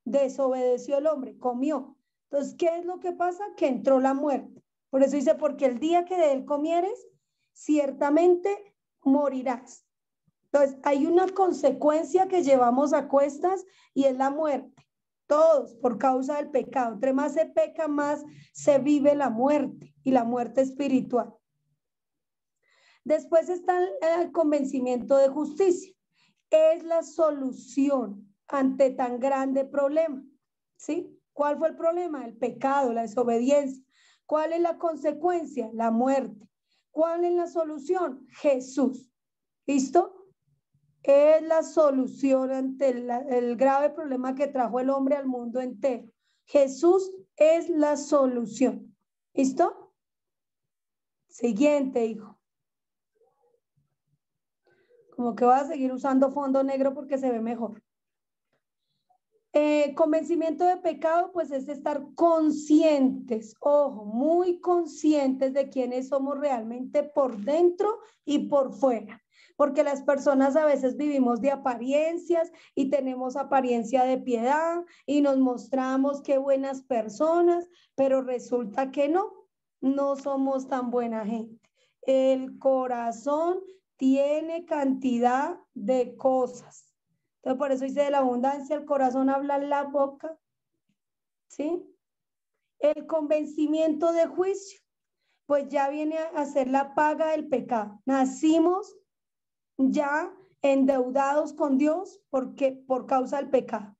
desobedeció el hombre, comió. Entonces, ¿qué es lo que pasa? Que entró la muerte. Por eso dice, porque el día que de él comieres, ciertamente morirás. Entonces, hay una consecuencia que llevamos a cuestas y es la muerte. Todos por causa del pecado. Entre más se peca, más se vive la muerte y la muerte espiritual. Después está el convencimiento de justicia. Es la solución ante tan grande problema, ¿sí? ¿Cuál fue el problema? El pecado, la desobediencia. ¿Cuál es la consecuencia? La muerte. ¿Cuál es la solución? Jesús. ¿Listo? Es la solución ante el grave problema que trajo el hombre al mundo entero. Jesús es la solución. ¿Listo? Siguiente, hijo. Como que voy a seguir usando fondo negro porque se ve mejor. Convencimiento de pecado, pues es estar conscientes, ojo, muy conscientes de quiénes somos realmente por dentro y por fuera. Porque las personas a veces vivimos de apariencias y tenemos apariencia de piedad y nos mostramos qué buenas personas, pero resulta que no somos tan buena gente. El corazón tiene cantidad de cosas. Entonces, por eso dice, de la abundancia el corazón habla la boca, ¿sí? El convencimiento de juicio, pues ya viene a ser la paga del pecado. Nacimos ya endeudados con Dios porque por causa del pecado.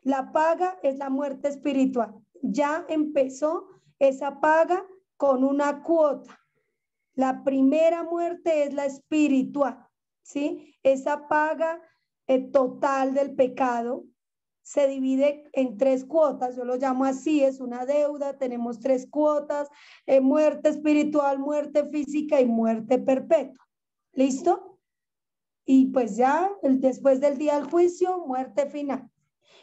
La paga es la muerte espiritual. Ya empezó esa paga con una cuota. La primera muerte es la espiritual, ¿sí? Esa paga total del pecado se divide en 3 cuotas, yo lo llamo así, es una deuda, tenemos 3 cuotas, muerte espiritual, muerte física y muerte perpetua. ¿Listo? Y pues ya después del día del juicio, muerte final.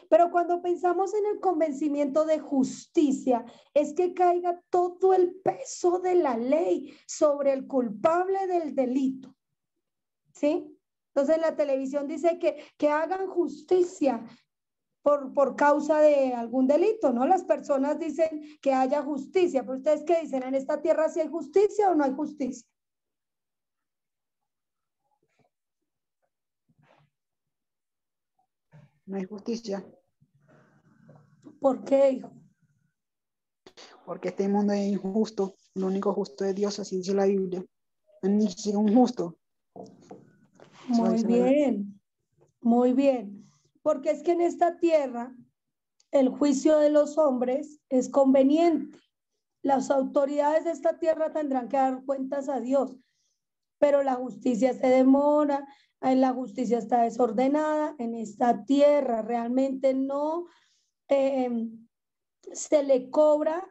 Pero cuando pensamos en el convencimiento de justicia, es que caiga todo el peso de la ley sobre el culpable del delito. ¿Sí? Entonces la televisión dice que hagan justicia por causa de algún delito, ¿no? Las personas dicen que haya justicia, pero ustedes ¿qué dicen? ¿En esta tierra si hay justicia o no hay justicia? No hay justicia, ¿Por qué, hijo? porque este mundo es injusto. Lo único justo es Dios, así dice la Biblia. No hay ni siquiera un justo. Muy bien, muy bien. Porque es que en esta tierra el juicio de los hombres es conveniente. Las autoridades de esta tierra tendrán que dar cuentas a Dios, pero la justicia se demora, la justicia está desordenada en esta tierra. Realmente no se le cobra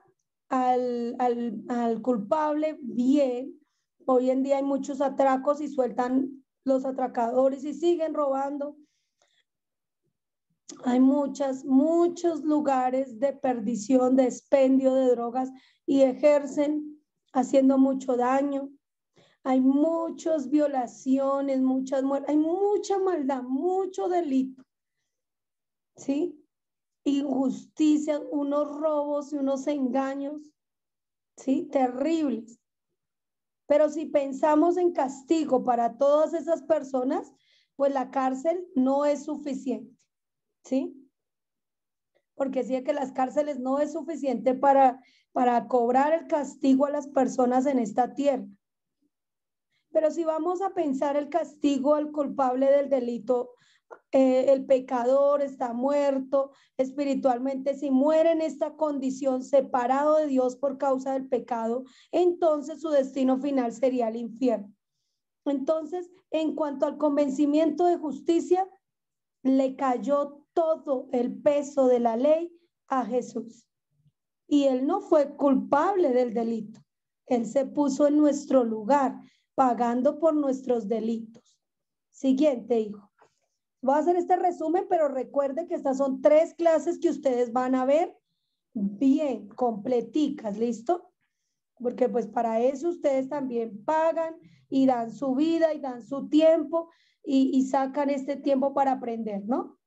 al culpable bien. Hoy en día hay muchos atracos y sueltan los atracadores y siguen robando. Hay muchos lugares de perdición, de expendio de drogas y ejercen haciendo mucho daño. Hay muchas violaciones, muchas muertes, hay mucha maldad, mucho delito. ¿Sí? Injusticia, unos robos y unos engaños, ¿sí? Terribles. Pero si pensamos en castigo para todas esas personas, pues la cárcel no es suficiente, ¿sí? Porque sí que las cárceles no es suficiente para cobrar el castigo a las personas en esta tierra. Pero si vamos a pensar el castigo al culpable del delito, el pecador está muerto espiritualmente, si muere en esta condición separado de Dios por causa del pecado, entonces su destino final sería el infierno. Entonces, en cuanto al convencimiento de justicia, le cayó todo el peso de la ley a Jesús. Y él no fue culpable del delito. Él se puso en nuestro lugar, pagando por nuestros delitos. Siguiente, hijo. Voy a hacer este resumen, pero recuerde que estas son 3 clases que ustedes van a ver bien, completicas, ¿listo? Porque pues para eso ustedes también pagan y dan su vida y dan su tiempo y sacan este tiempo para aprender, ¿no?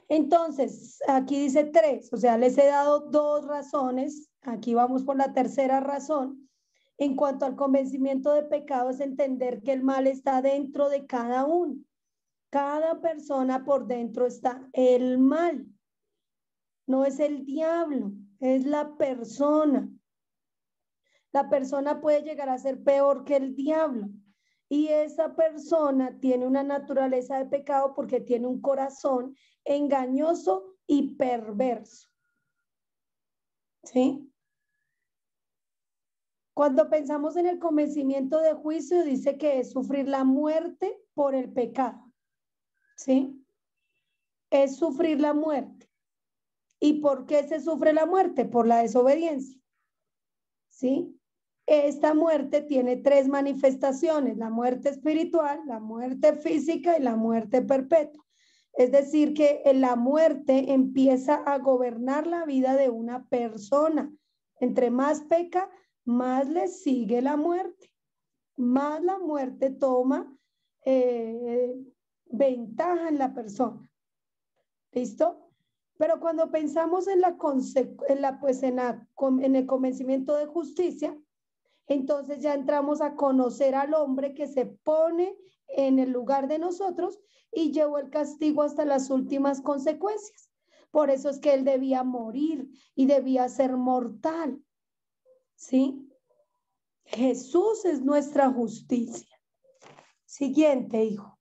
Entonces, aquí dice 3, o sea, les he dado 2 razones. Aquí vamos por la tercera razón. En cuanto al convencimiento de pecado, es entender que el mal está dentro de cada uno. Cada persona por dentro está el mal. No es el diablo, es la persona. La persona puede llegar a ser peor que el diablo. Y esa persona tiene una naturaleza de pecado porque tiene un corazón engañoso y perverso. ¿Sí? Cuando pensamos en el convencimiento de juicio, dice que es sufrir la muerte por el pecado. ¿Sí? Es sufrir la muerte. ¿Y por qué se sufre la muerte? Por la desobediencia. ¿Sí? Esta muerte tiene 3 manifestaciones: la muerte espiritual, la muerte física y la muerte perpetua. Es decir, que la muerte empieza a gobernar la vida de una persona. Entre más peca, más le sigue la muerte. Más la muerte toma ventaja en la persona. ¿Listo? Pero cuando pensamos en el convencimiento de justicia, entonces ya entramos a conocer al hombre que se pone en el lugar de nosotros y llevó el castigo hasta las últimas consecuencias. Por eso es que él debía morir y debía ser mortal. ¿Sí? Jesús es nuestra justicia. Siguiente, hijo.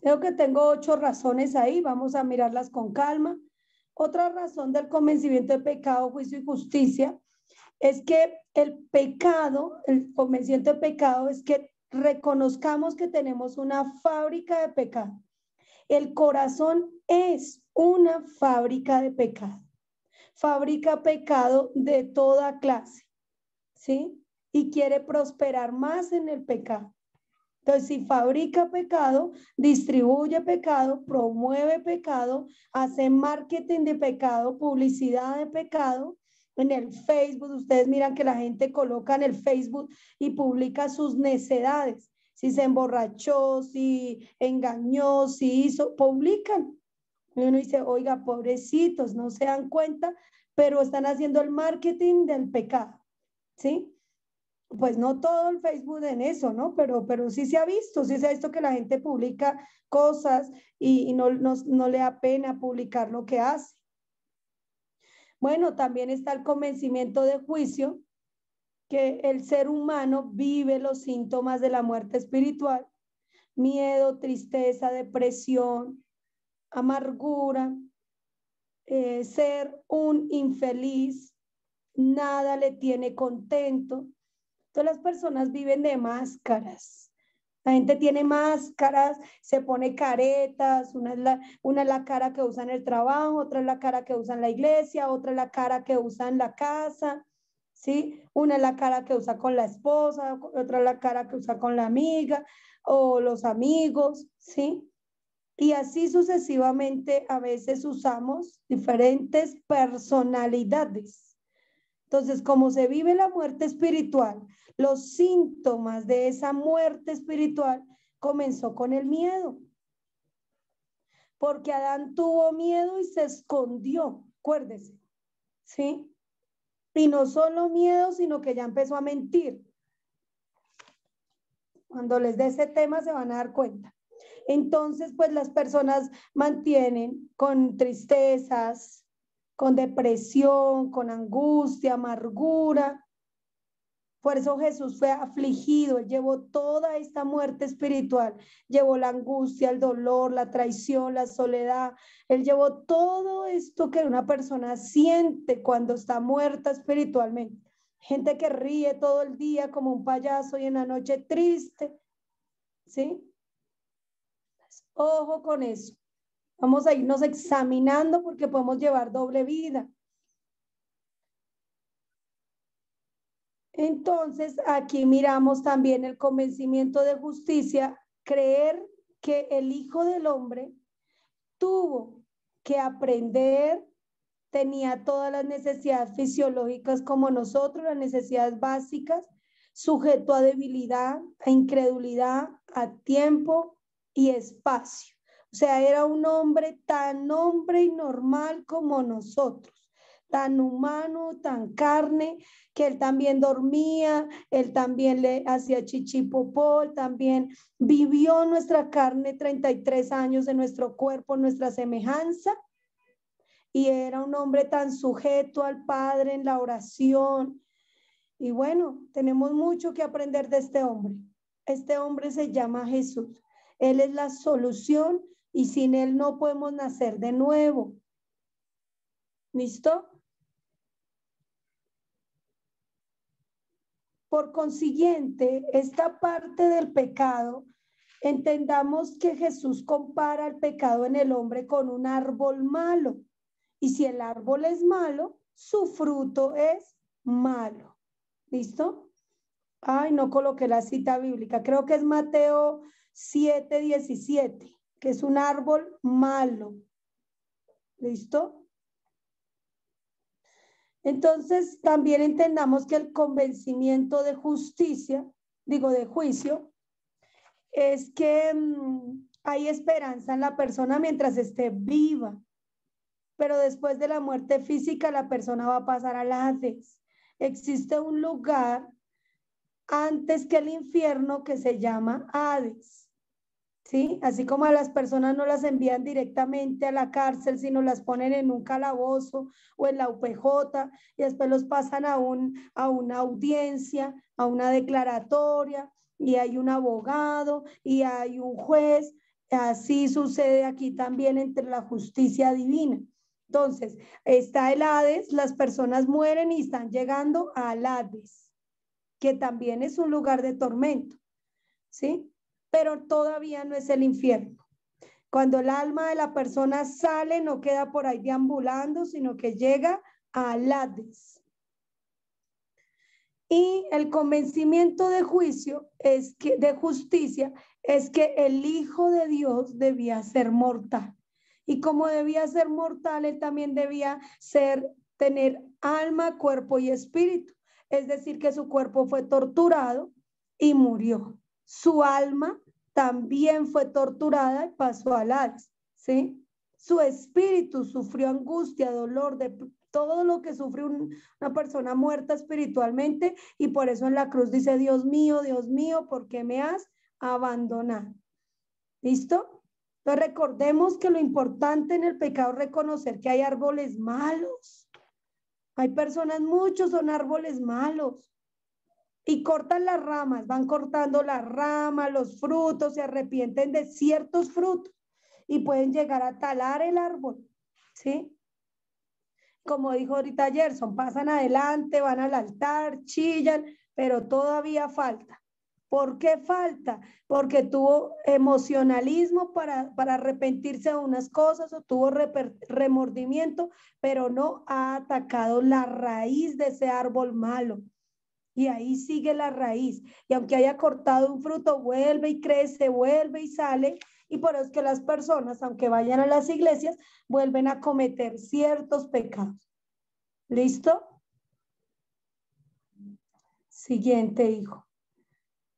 Creo que tengo 8 razones ahí, vamos a mirarlas con calma. Otra razón del convencimiento de pecado, juicio y justicia es que el pecado, el convencimiento de pecado es que reconozcamos que tenemos una fábrica de pecado. El corazón es una fábrica de pecado. Fabrica pecado de toda clase, ¿sí? Y quiere prosperar más en el pecado. Entonces, si fabrica pecado, distribuye pecado, promueve pecado, hace marketing de pecado, publicidad de pecado. En el Facebook, ustedes miran que la gente coloca en el Facebook y publica sus necedades. Si se emborrachó, si engañó, si hizo, publican. Y uno dice, oiga, pobrecitos, no se dan cuenta, pero están haciendo el marketing del pecado, ¿sí? Pues no todo el Facebook en eso, ¿no? Pero sí se ha visto que la gente publica cosas y no le da pena publicar lo que hace. Bueno, también está el convencimiento de juicio, que el ser humano vive los síntomas de la muerte espiritual, miedo, tristeza, depresión, amargura, ser un infeliz, nada le tiene contento. Todas las personas viven de máscaras. La gente tiene máscaras, se pone caretas, una es la cara que usa en el trabajo, otra es la cara que usa en la iglesia, otra es la cara que usa en la casa, ¿sí? Una es la cara que usa con la esposa, otra es la cara que usa con la amiga o los amigos, ¿sí? Y así sucesivamente a veces usamos diferentes personalidades. Entonces, como se vive la muerte espiritual, los síntomas de esa muerte espiritual comenzó con el miedo. Porque Adán tuvo miedo y se escondió, acuérdese, ¿sí? Y no solo miedo, sino que ya empezó a mentir. Cuando les dé ese tema se van a dar cuenta. Entonces, pues las personas mantienen con tristezas, con depresión, con angustia, amargura. Por eso Jesús fue afligido, él llevó toda esta muerte espiritual, llevó la angustia, el dolor, la traición, la soledad, él llevó todo esto que una persona siente cuando está muerta espiritualmente. Gente que ríe todo el día como un payaso y en la noche triste, ¿sí? Ojo con eso. Vamos a irnos examinando porque podemos llevar doble vida. Entonces, aquí miramos también el convencimiento de justicia, creer que el Hijo del Hombre tuvo que aprender, tenía todas las necesidades fisiológicas como nosotros, las necesidades básicas, sujeto a debilidad, a incredulidad, a tiempo y espacio. O sea, era un hombre tan hombre y normal como nosotros, tan humano, tan carne, que él también dormía, él también le hacía chichi popó, él también vivió nuestra carne 33 años en nuestro cuerpo, nuestra semejanza, y era un hombre tan sujeto al Padre en la oración. Y bueno, tenemos mucho que aprender de este hombre. Este hombre se llama Jesús. Él es la solución y sin él no podemos nacer de nuevo. ¿Listo? Por consiguiente, esta parte del pecado, entendamos que Jesús compara el pecado en el hombre con un árbol malo. Y si el árbol es malo, su fruto es malo. ¿Listo? Ay, no coloqué la cita bíblica. Creo que es Mateo 7:17, que es un árbol malo. ¿Listo? Entonces, también entendamos que el convencimiento de justicia, de juicio, es que hay esperanza en la persona mientras esté viva. pero después de la muerte física la persona va a pasar al Hades. Existe un lugar antes que el infierno que se llama Hades, ¿sí? Así como a las personas no las envían directamente a la cárcel, sino las ponen en un calabozo o en la UPJ y después los pasan a una audiencia, a una declaratoria, y hay un abogado y hay un juez. Así sucede aquí también entre la justicia divina. Entonces, está el Hades, las personas mueren y están llegando al Hades, que también es un lugar de tormento, ¿sí? Pero todavía no es el infierno. Cuando el alma de la persona sale, no queda por ahí deambulando, sino que llega al Hades. Y el convencimiento de juicio es que, de justicia, es que el Hijo de Dios debía ser mortal. Y como debía ser mortal, él también debía tener alma, cuerpo y espíritu. Es decir, que su cuerpo fue torturado y murió. Su alma también fue torturada y pasó al Hades, ¿sí? Su espíritu sufrió angustia, dolor, de todo lo que sufre una persona muerta espiritualmente, y por eso en la cruz dice: Dios mío, ¿por qué me has abandonado? ¿Listo? Entonces recordemos que lo importante en el pecado es reconocer que hay árboles malos. Hay personas, muchos son árboles malos. Y cortan las ramas, van cortando las ramas, los frutos, se arrepienten de ciertos frutos y pueden llegar a talar el árbol, ¿sí? Como dijo ahorita Gerson, pasan adelante, van al altar, chillan, pero todavía falta. ¿Por qué falta? Porque tuvo emocionalismo para arrepentirse de unas cosas, o tuvo remordimiento, pero no ha atacado la raíz de ese árbol malo. Y ahí sigue la raíz. Y aunque haya cortado un fruto, vuelve y crece, vuelve y sale. Y por eso es que las personas, aunque vayan a las iglesias, vuelven a cometer ciertos pecados. ¿Listo? Siguiente, hijo.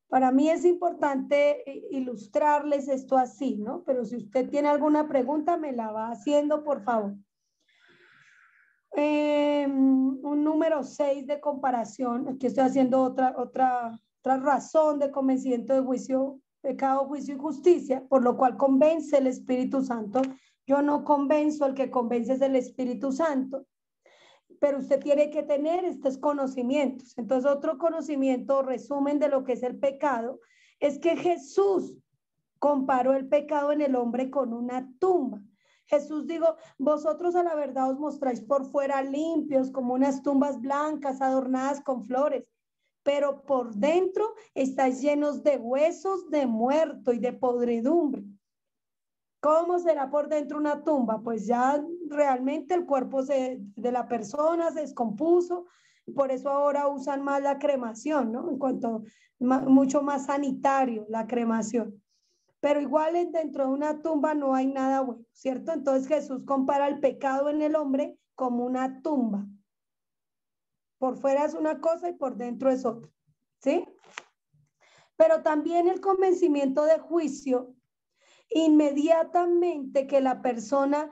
Para mí es importante ilustrarles esto así, ¿no? Pero si usted tiene alguna pregunta, me la va haciendo, por favor. Un número 6 de comparación. Aquí estoy haciendo otra razón de convencimiento de juicio, pecado, juicio y justicia, por lo cual convence el Espíritu Santo. Yo no convenzo, el que convence es el Espíritu Santo. Pero usted tiene que tener estos conocimientos. Entonces, otro conocimiento, resumen de lo que es el pecado, es que Jesús comparó el pecado en el hombre con una tumba. Jesús dijo: vosotros a la verdad os mostráis por fuera limpios, como unas tumbas blancas adornadas con flores, pero por dentro estáis llenos de huesos de muerto y de podredumbre. ¿Cómo será por dentro una tumba? Pues ya realmente el cuerpo de la persona se descompuso, y por eso ahora usan más la cremación, ¿no? En cuanto mucho más sanitario la cremación. Pero igual dentro de una tumba no hay nada bueno, ¿cierto? Entonces Jesús compara el pecado en el hombre como una tumba. Por fuera es una cosa y por dentro es otra, ¿sí? Pero también el convencimiento de juicio, inmediatamente que la persona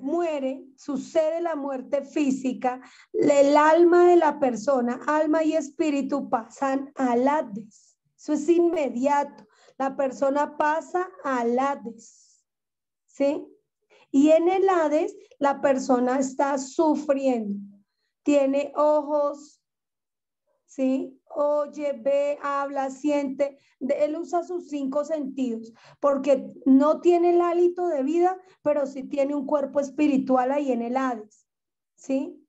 muere, sucede la muerte física, el alma de la persona, alma y espíritu, pasan al Hades. Eso es inmediato. La persona pasa al Hades, ¿sí? Y en el Hades la persona está sufriendo. Tiene ojos, ¿sí? Oye, ve, habla, siente. Él usa sus 5 sentidos, porque no tiene el hálito de vida, pero sí tiene un cuerpo espiritual ahí en el Hades, ¿sí?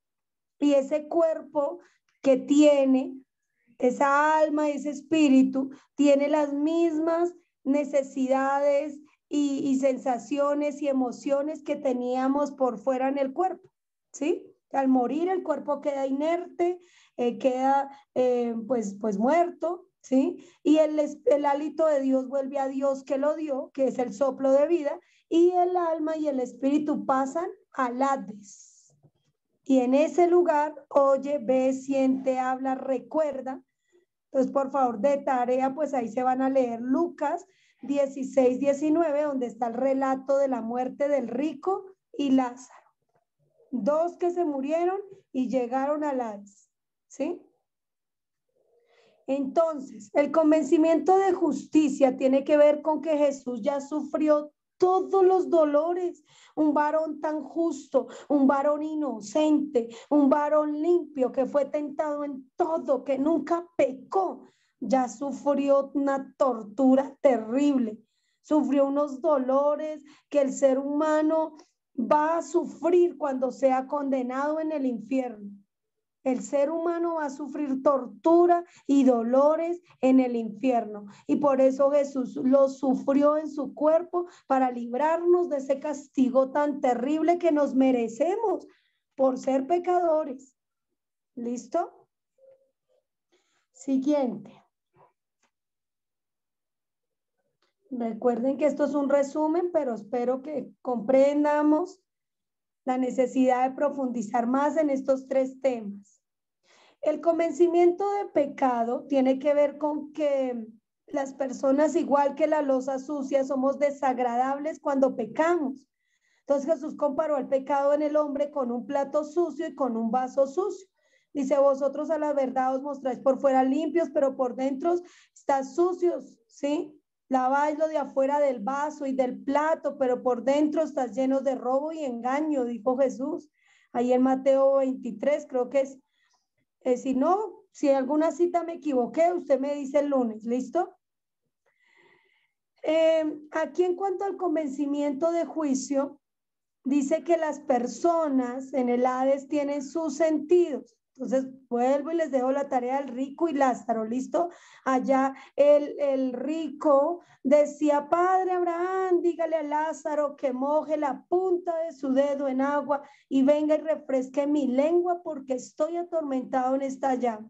Y ese cuerpo que tiene, esa alma, ese espíritu, tiene las mismas necesidades y sensaciones y emociones que teníamos por fuera en el cuerpo, ¿sí? Al morir el cuerpo queda inerte, queda pues muerto, ¿sí? Y el hálito de Dios vuelve a Dios que lo dio, que es el soplo de vida, y el alma y el espíritu pasan al Hades. Y en ese lugar, oye, ve, siente, habla, recuerda, Entonces, por favor, de tarea, pues ahí se van a leer Lucas 16, 19, donde está el relato de la muerte del rico y Lázaro. Dos que se murieron y llegaron al Hades, ¿sí? Entonces, el convencimiento de justicia tiene que ver con que Jesús ya sufrió todos los dolores, un varón tan justo, un varón inocente, un varón limpio que fue tentado en todo, que nunca pecó, ya sufrió una tortura terrible, sufrió unos dolores que el ser humano va a sufrir cuando sea condenado en el infierno. El ser humano va a sufrir tortura y dolores en el infierno. Y por eso Jesús lo sufrió en su cuerpo para librarnos de ese castigo tan terrible que nos merecemos por ser pecadores. ¿Listo? Siguiente. Recuerden que esto es un resumen, pero espero que comprendamos la necesidad de profundizar más en estos tres temas. El convencimiento de pecado tiene que ver con que las personas, igual que la loza sucia, somos desagradables cuando pecamos. Entonces Jesús comparó el pecado en el hombre con un plato sucio y con un vaso sucio. Dice, vosotros a la verdad os mostráis por fuera limpios, pero por dentro estáis sucios, ¿sí? Laváis lo de afuera del vaso y del plato, pero por dentro estás llenos de robo y engaño, dijo Jesús. Ahí en Mateo 23, creo que es. Si no, si alguna cita me equivoqué, usted me dice el lunes, ¿listo? Aquí en cuanto al convencimiento de juicio, dice que las personas en el Hades tienen sus sentidos. Entonces, vuelvo y les dejo la tarea del rico y Lázaro, ¿listo? Allá el rico decía, Padre Abraham, dígale a Lázaro que moje la punta de su dedo en agua y venga y refresque mi lengua porque estoy atormentado en esta llama.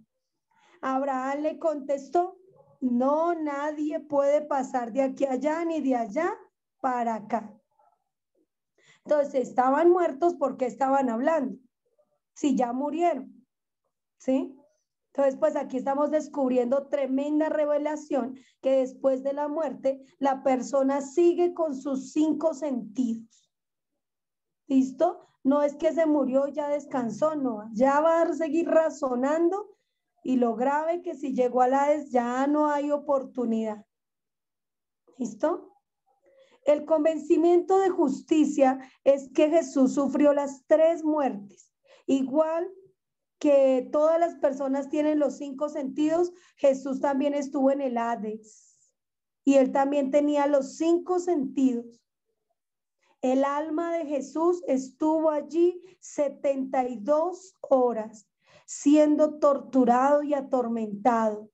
Abraham le contestó, no, nadie puede pasar de aquí a allá ni de allá para acá. Entonces, estaban muertos porque estaban hablando, si ya murieron. ¿Sí? Entonces, pues aquí estamos descubriendo tremenda revelación que después de la muerte, la persona sigue con sus 5 sentidos. ¿Listo? No es que se murió, ya descansó, no. Ya va a seguir razonando y lo grave que si llegó a la Hades ya no hay oportunidad. ¿Listo? El convencimiento de justicia es que Jesús sufrió las 3 muertes. Igual que todas las personas tienen los 5 sentidos, Jesús también estuvo en el Hades y él también tenía los 5 sentidos. El alma de Jesús estuvo allí 72 horas siendo torturado y atormentado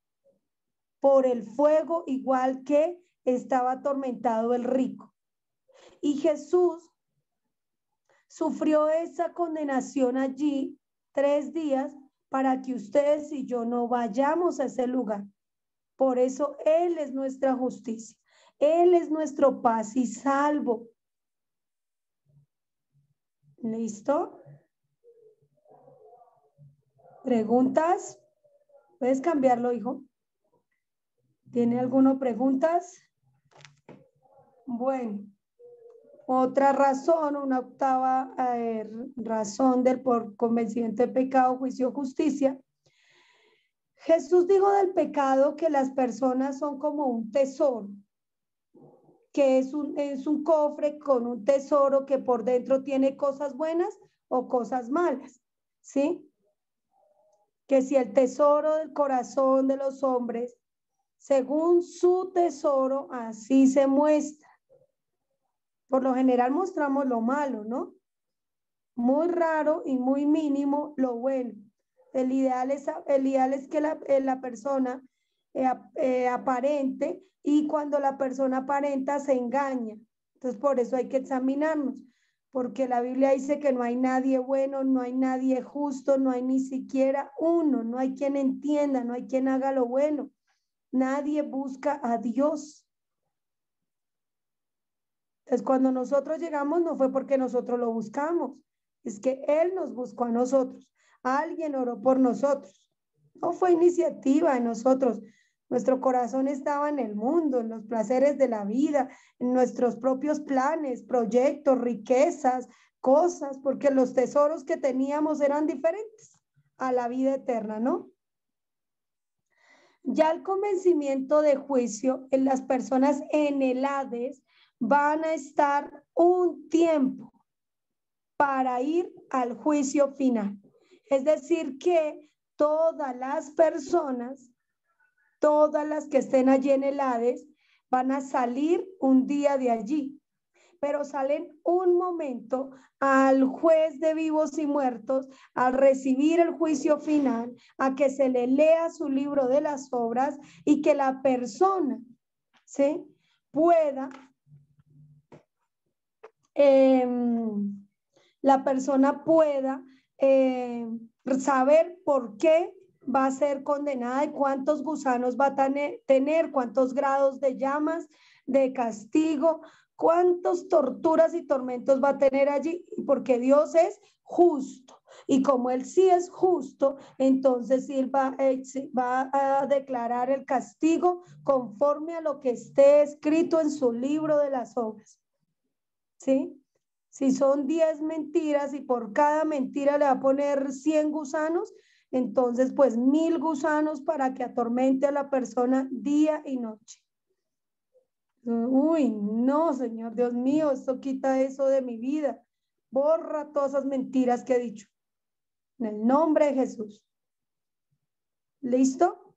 por el fuego, igual que estaba atormentado el rico. Y Jesús sufrió esa condenación allí 3 días para que ustedes y yo no vayamos a ese lugar. Por eso Él es nuestra justicia. Él es nuestro paz y salvo. ¿Listo? ¿Preguntas? ¿Puedes cambiarlo, hijo? ¿Tiene alguna preguntas? Bueno. Otra razón, una octava razón del por convencimiento de pecado, juicio, justicia. Jesús dijo del pecado que las personas son como un tesoro, que es un cofre con un tesoro que por dentro tiene cosas buenas o cosas malas, ¿sí? Que si el tesoro del corazón de los hombres, según su tesoro, así se muestra. Por lo general mostramos lo malo, ¿no? Muy raro y muy mínimo lo bueno. El ideal es que la persona aparente, y cuando la persona aparenta se engaña. Entonces por eso hay que examinarnos, porque la Biblia dice que no hay nadie bueno, no hay nadie justo, no hay ni siquiera uno, no hay quien entienda, no hay quien haga lo bueno. Nadie busca a Dios. Entonces, cuando nosotros llegamos, no fue porque nosotros lo buscamos, es que Él nos buscó a nosotros. Alguien oró por nosotros. No fue iniciativa de nosotros. Nuestro corazón estaba en el mundo, en los placeres de la vida, en nuestros propios planes, proyectos, riquezas, cosas, porque los tesoros que teníamos eran diferentes a la vida eterna, ¿no? Ya el convencimiento de juicio en las personas en el Hades van a estar un tiempo para ir al juicio final. Es decir, que todas las personas, todas las que estén allí en el Hades, van a salir un día de allí, pero salen un momento al juez de vivos y muertos, al recibir el juicio final, a que se le lea su libro de las obras y que la persona, ¿sí?, pueda saber por qué va a ser condenada y cuántos gusanos va a tener, cuántos grados de llamas, de castigo, cuántas torturas y tormentos va a tener allí, porque Dios es justo. Y como Él sí es justo, entonces Él va a declarar el castigo conforme a lo que esté escrito en su libro de las obras. ¿Sí? Si son 10 mentiras y por cada mentira le va a poner 100 gusanos, entonces pues 1000 gusanos para que atormente a la persona día y noche. Uy, no, Señor Dios mío, esto quita eso de mi vida. Borra todas esas mentiras que he dicho. En el nombre de Jesús. ¿Listo?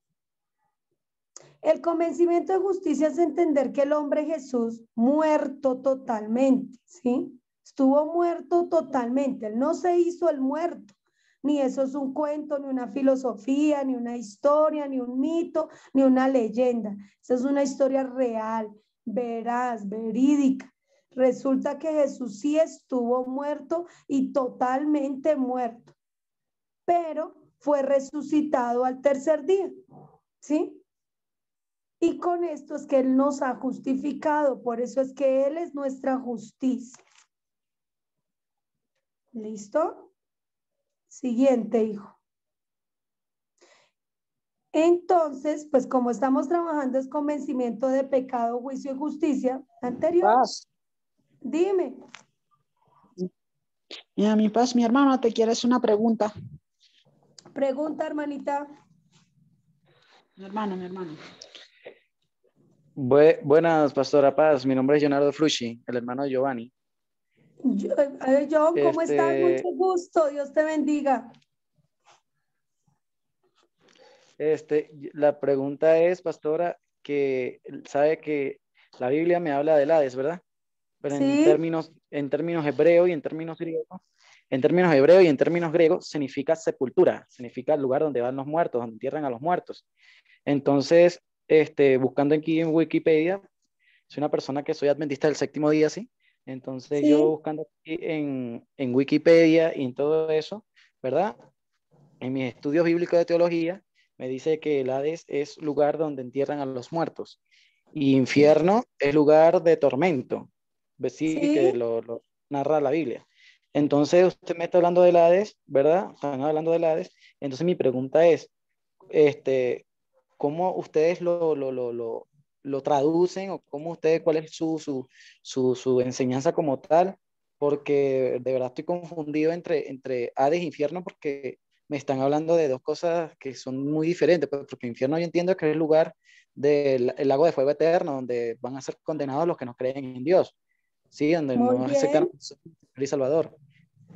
El convencimiento de justicia es entender que el hombre Jesús, muerto totalmente, ¿sí? Estuvo muerto totalmente. Él no se hizo el muerto. Ni eso es un cuento, ni una filosofía, ni una historia, ni un mito, ni una leyenda. Esa es una historia real, veraz, verídica. Resulta que Jesús sí estuvo muerto y totalmente muerto, pero fue resucitado al tercer día, ¿sí? Y con esto es que Él nos ha justificado, por eso es que Él es nuestra justicia. ¿Listo? Siguiente, hijo. Entonces, pues como estamos trabajando es convencimiento de pecado, juicio y justicia anterior. Paz. Dime. Mira, mi Paz, mi hermano te quiere hacer una pregunta. Pregunta, hermanita. Mi hermano, mi hermano. Buenas, Pastora Paz. Mi nombre es Leonardo Frusci, el hermano de Giovanni. John, ¿cómo estás? Mucho gusto. Dios te bendiga. La pregunta es, Pastora, que sabe que la Biblia me habla del Hades, ¿verdad? Pero Sí. en términos hebreo y en términos griegos, significa sepultura, significa el lugar donde van los muertos, donde entierran a los muertos. Entonces, buscando aquí en Wikipedia, soy una persona que soy adventista del séptimo día, ¿sí? Entonces Sí. yo buscando aquí en Wikipedia y en todo eso, ¿verdad? En mis estudios bíblicos de teología, me dice que el Hades es lugar donde entierran a los muertos. Y infierno es lugar de tormento. Sí, Sí. que lo narra la Biblia. Entonces usted me está hablando del Hades, ¿verdad? Están hablando del Hades. Entonces mi pregunta es, ¿cómo ustedes lo traducen o cómo ustedes, cuál es su enseñanza como tal? Porque de verdad estoy confundido entre Hades e infierno porque me están hablando de dos cosas que son muy diferentes, pues, porque infierno yo entiendo que es el lugar del el lago de fuego eterno, donde van a ser condenados los que no creen en Dios, ¿sí? Donde Muy no bien. aceptan a Jesús como Señor y Salvador.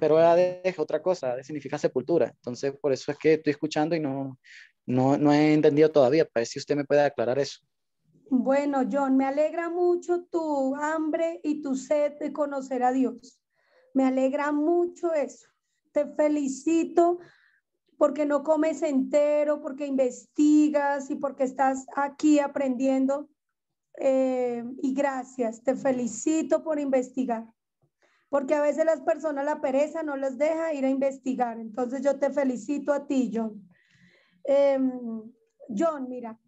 Pero Hades es otra cosa, Hades significa sepultura. Entonces, por eso es que estoy escuchando y no he entendido todavía, para ver si usted me puede aclarar eso. Bueno, John, me alegra mucho tu hambre y tu sed de conocer a Dios. Me alegra mucho eso. Te felicito porque no comes entero, porque investigas y porque estás aquí aprendiendo. Y gracias, te felicito por investigar. Porque a veces las personas, la pereza no les deja ir a investigar. Entonces yo te felicito a ti, John. John, mira,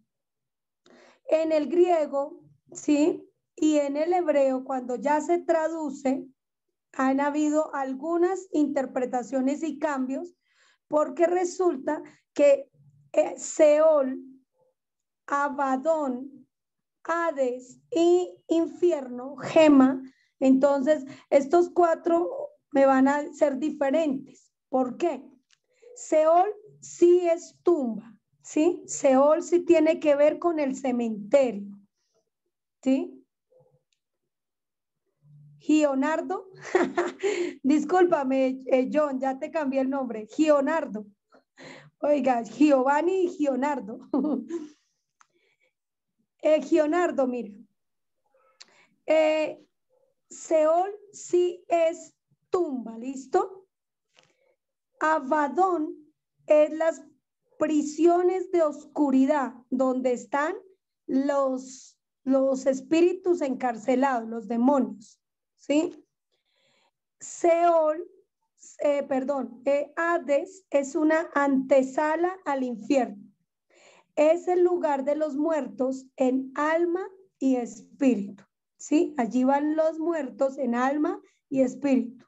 en el griego, ¿sí? Y en el hebreo, cuando ya se traduce, han habido algunas interpretaciones y cambios, porque resulta que Seol, Abadón, Hades y infierno, Gema. Entonces, estos cuatro me van a ser diferentes. ¿Por qué? Seol sí es tumba, ¿sí? Seol sí tiene que ver con el cementerio, ¿sí? Gionardo, discúlpame, John, ya te cambié el nombre. Gionardo. Oiga, Giovanni y Gionardo. Gionardo, mira. Seol sí es tumba, ¿listo? Abadón es las prisiones de oscuridad donde están los espíritus encarcelados, los demonios, ¿sí? Seol, Hades es una antesala al infierno. Es el lugar de los muertos en alma y espíritu, ¿sí? Allí van los muertos en alma y espíritu.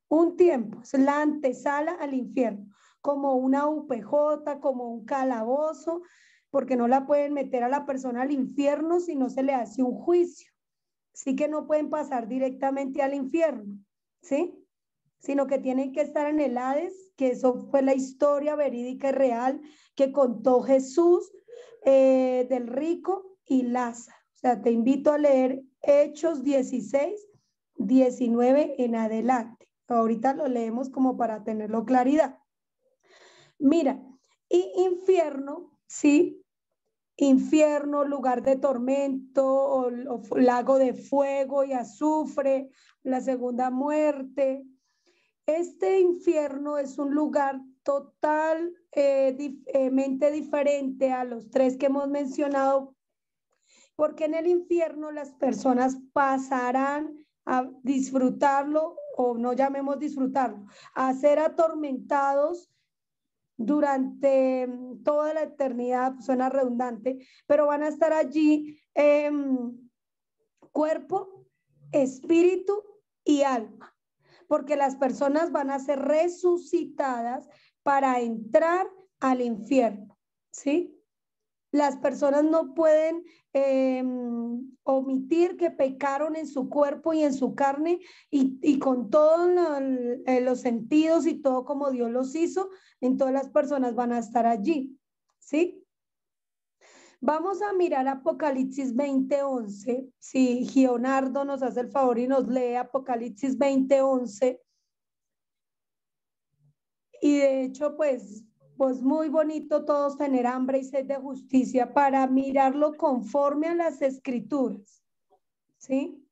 Un tiempo, es la antesala al infierno, como una UPJ, como un calabozo, porque no la pueden meter a la persona al infierno si no se le hace un juicio. Así que no pueden pasar directamente al infierno, ¿sí? Sino que tienen que estar en el Hades, que eso fue la historia verídica y real que contó Jesús del rico y Lázaro. O sea, te invito a leer Hechos 16, 19 en adelante. Ahorita lo leemos como para tenerlo claridad. Mira, y infierno, ¿sí? Infierno, lugar de tormento, o lago de fuego y azufre, la segunda muerte. Este infierno es un lugar totalmente diferente a los tres que hemos mencionado, porque en el infierno las personas pasarán a disfrutarlo, o no llamemos disfrutarlo, a ser atormentados durante toda la eternidad. Suena redundante, pero van a estar allí cuerpo, espíritu y alma, porque las personas van a ser resucitadas para entrar al infierno, ¿sí? Las personas no pueden omitir que pecaron en su cuerpo y en su carne y con todos los sentidos y todo como Dios los hizo, entonces las personas van a estar allí, ¿sí? Vamos a mirar Apocalipsis 20:11. Si Gionardo nos hace el favor y nos lee Apocalipsis 20:11. Y de hecho, pues muy bonito todos tener hambre y sed de justicia para mirarlo conforme a las escrituras, ¿sí?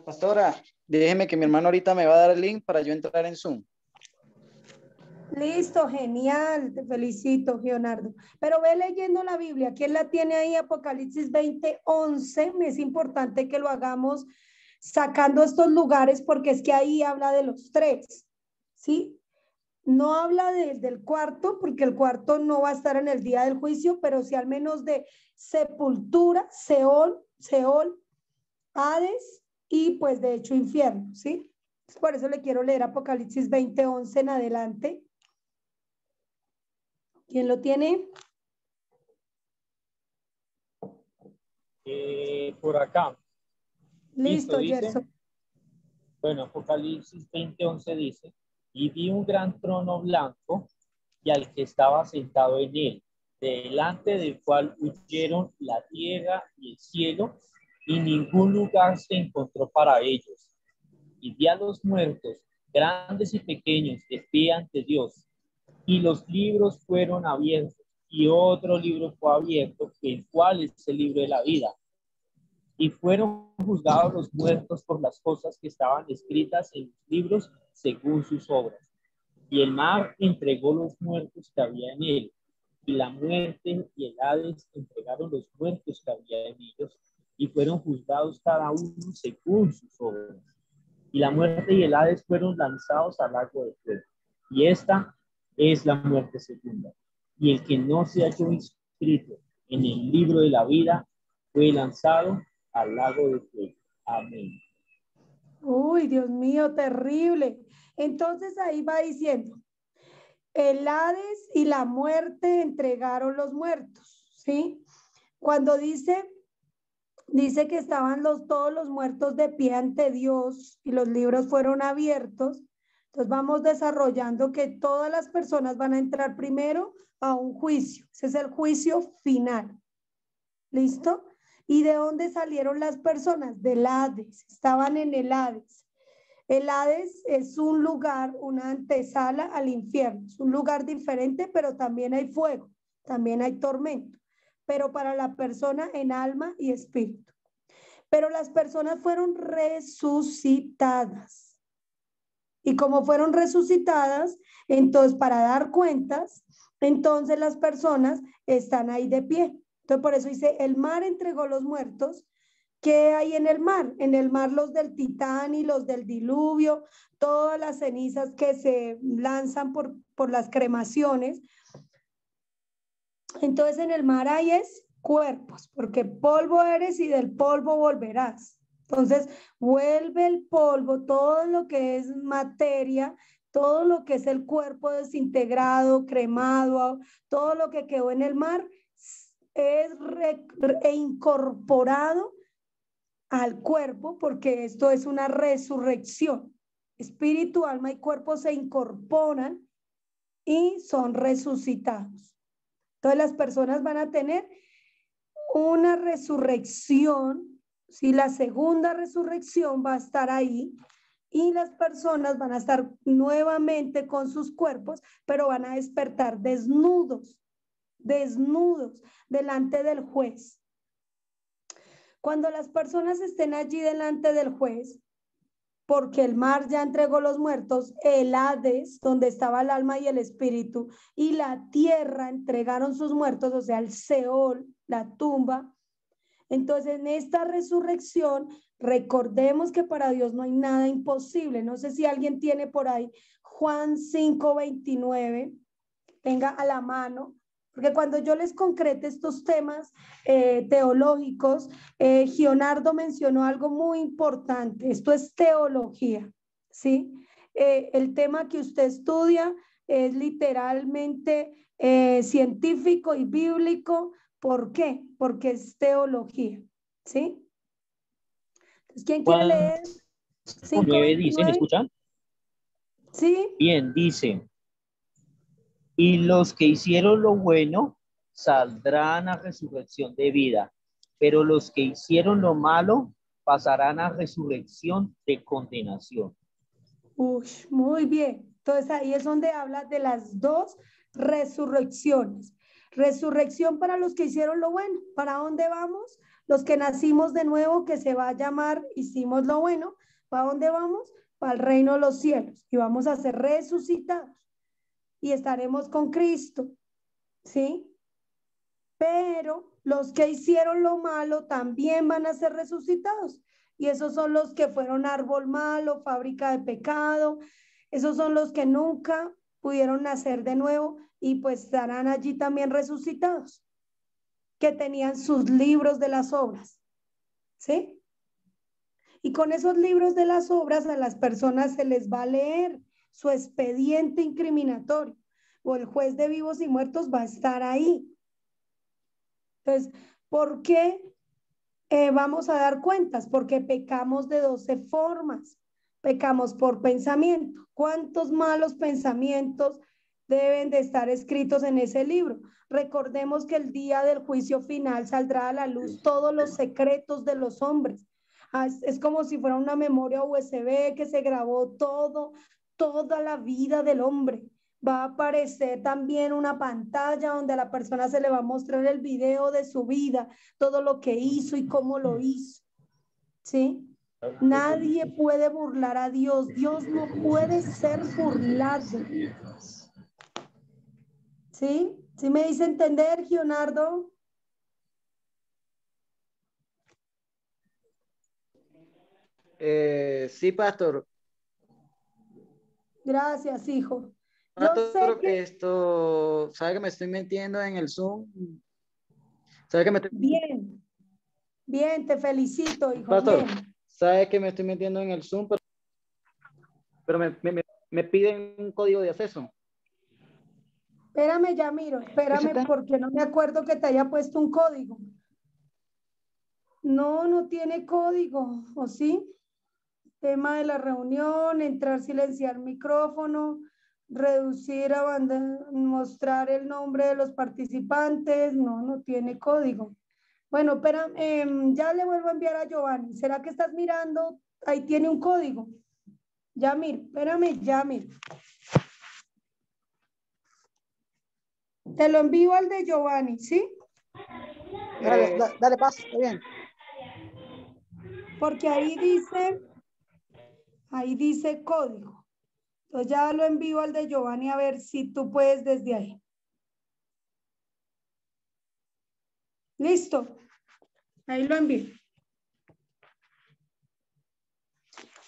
Pastora, déjeme que mi hermano ahorita me va a dar el link para yo entrar en Zoom. Listo, genial, te felicito, Leonardo. Pero ve leyendo la Biblia. ¿Quién la tiene ahí? Apocalipsis 20:11. Es importante que lo hagamos sacando estos lugares porque es que ahí habla de los tres, ¿sí? No habla del cuarto, porque el cuarto no va a estar en el día del juicio, pero sí al menos de sepultura, Seol, Hades y pues de hecho infierno, ¿sí? Por eso le quiero leer Apocalipsis 20:11 en adelante. ¿Quién lo tiene? Por acá. Listo, dice. Gerson. Bueno, Apocalipsis 20:11 dice: y vi un gran trono blanco y al que estaba sentado en él, delante del cual huyeron la tierra y el cielo, y ningún lugar se encontró para ellos. Y vi a los muertos, grandes y pequeños, de pie ante Dios, y los libros fueron abiertos, y otro libro fue abierto, el cual es el libro de la vida. Y fueron juzgados los muertos por las cosas que estaban escritas en los libros según sus obras. Y el mar entregó los muertos que había en él, y la muerte y el Hades entregaron los muertos que había en ellos, y fueron juzgados cada uno según sus obras. Y la muerte y el Hades fueron lanzados al lago de fuego. Y esta es la muerte segunda. Y el que no se halló inscrito en el libro de la vida fue lanzado al lago de fuego. Amén. Uy, Dios mío, terrible. Entonces ahí va diciendo, el Hades y la muerte entregaron los muertos, ¿sí? Cuando dice que estaban todos los muertos de pie ante Dios y los libros fueron abiertos. Entonces vamos desarrollando que todas las personas van a entrar primero a un juicio. Ese es el juicio final. ¿Listo? ¿Y de dónde salieron las personas? Del Hades. Estaban en el Hades. El Hades es un lugar, una antesala al infierno. Es un lugar diferente, pero también hay fuego, también hay tormento. Pero para la persona en alma y espíritu. Pero las personas fueron resucitadas. Y como fueron resucitadas, entonces para dar cuentas, entonces las personas están ahí de pie. Entonces por eso dice, el mar entregó los muertos. ¿Qué hay en el mar? En el mar los del Titán y los del diluvio, todas las cenizas que se lanzan por las cremaciones. Entonces en el mar hay cuerpos, porque polvo eres y del polvo volverás. Entonces vuelve el polvo, todo lo que es materia, todo lo que es el cuerpo desintegrado, cremado, todo lo que quedó en el mar es incorporado al cuerpo, porque esto es una resurrección. Espíritu, alma y cuerpo se incorporan y son resucitados. Entonces las personas van a tener una resurrección, ¿sí? La segunda resurrección va a estar ahí y las personas van a estar nuevamente con sus cuerpos, pero van a despertar desnudos delante del juez. Cuando las personas estén allí delante del juez, porque el mar ya entregó los muertos, el Hades, donde estaba el alma y el espíritu, y la tierra entregaron sus muertos, o sea, el Seol, la tumba. Entonces, en esta resurrección, recordemos que para Dios no hay nada imposible. No sé si alguien tiene por ahí Juan 5:29, tenga a la mano. Porque cuando yo les concrete estos temas teológicos, Gionardo mencionó algo muy importante. Esto es teología, ¿sí? El tema que usted estudia es literalmente científico y bíblico. ¿Por qué? Porque es teología, ¿sí? Entonces, ¿quién quiere leer? 9 dice, ¿me escuchan? Sí. Bien, dice... Y los que hicieron lo bueno saldrán a resurrección de vida, pero los que hicieron lo malo pasarán a resurrección de condenación. Uy, muy bien. Entonces ahí es donde habla de las dos resurrecciones. Resurrección para los que hicieron lo bueno. ¿Para dónde vamos? Los que nacimos de nuevo, que se va a llamar hicimos lo bueno. ¿Para dónde vamos? Para el reino de los cielos. Y vamos a ser resucitados. Y estaremos con Cristo, ¿sí? Pero los que hicieron lo malo también van a ser resucitados. Y esos son los que fueron árbol malo, fábrica de pecado. Esos son los que nunca pudieron nacer de nuevo y pues estarán allí también resucitados, que tenían sus libros de las obras, ¿sí? Y con esos libros de las obras a las personas se les va a leer su expediente incriminatorio, o el juez de vivos y muertos va a estar ahí. Entonces, ¿por qué vamos a dar cuentas? Porque pecamos de 12 formas. Pecamos por pensamiento. ¿Cuántos malos pensamientos deben de estar escritos en ese libro? Recordemos que el día del juicio final saldrá a la luz todos los secretos de los hombres. Es como si fuera una memoria USB que se grabó toda la vida del hombre. Va a aparecer también una pantalla donde a la persona se le va a mostrar el video de su vida, todo lo que hizo y cómo lo hizo, ¿sí? Nadie puede burlar a Dios. Dios no puede ser burlado. ¿Sí? ¿Sí me dice entender, Gionardo? Sí, pastor. Gracias, hijo. Pastor, esto, ¿sabe que me estoy metiendo en el Zoom? ¿Sabe que me estoy... Bien, te felicito, hijo. Pastor, bien. ¿sabe que me estoy metiendo en el Zoom? Pero me piden un código de acceso. Espérame, ya miro, espérame porque no me acuerdo que te haya puesto un código. No, no tiene código, ¿o sí? Tema de la reunión, entrar, silenciar micrófono, reducir a banda, mostrar el nombre de los participantes. No, no tiene código. Bueno, espera, ya le vuelvo a enviar a Giovanni. ¿Será que estás mirando? Ahí tiene un código. Ya miro, espérame, ya miro. Te lo envío al de Giovanni, ¿sí? Dale, paz, está bien. Porque ahí dice código. Entonces ya lo envío al de Giovanni a ver si tú puedes desde ahí. Listo. Ahí lo envío.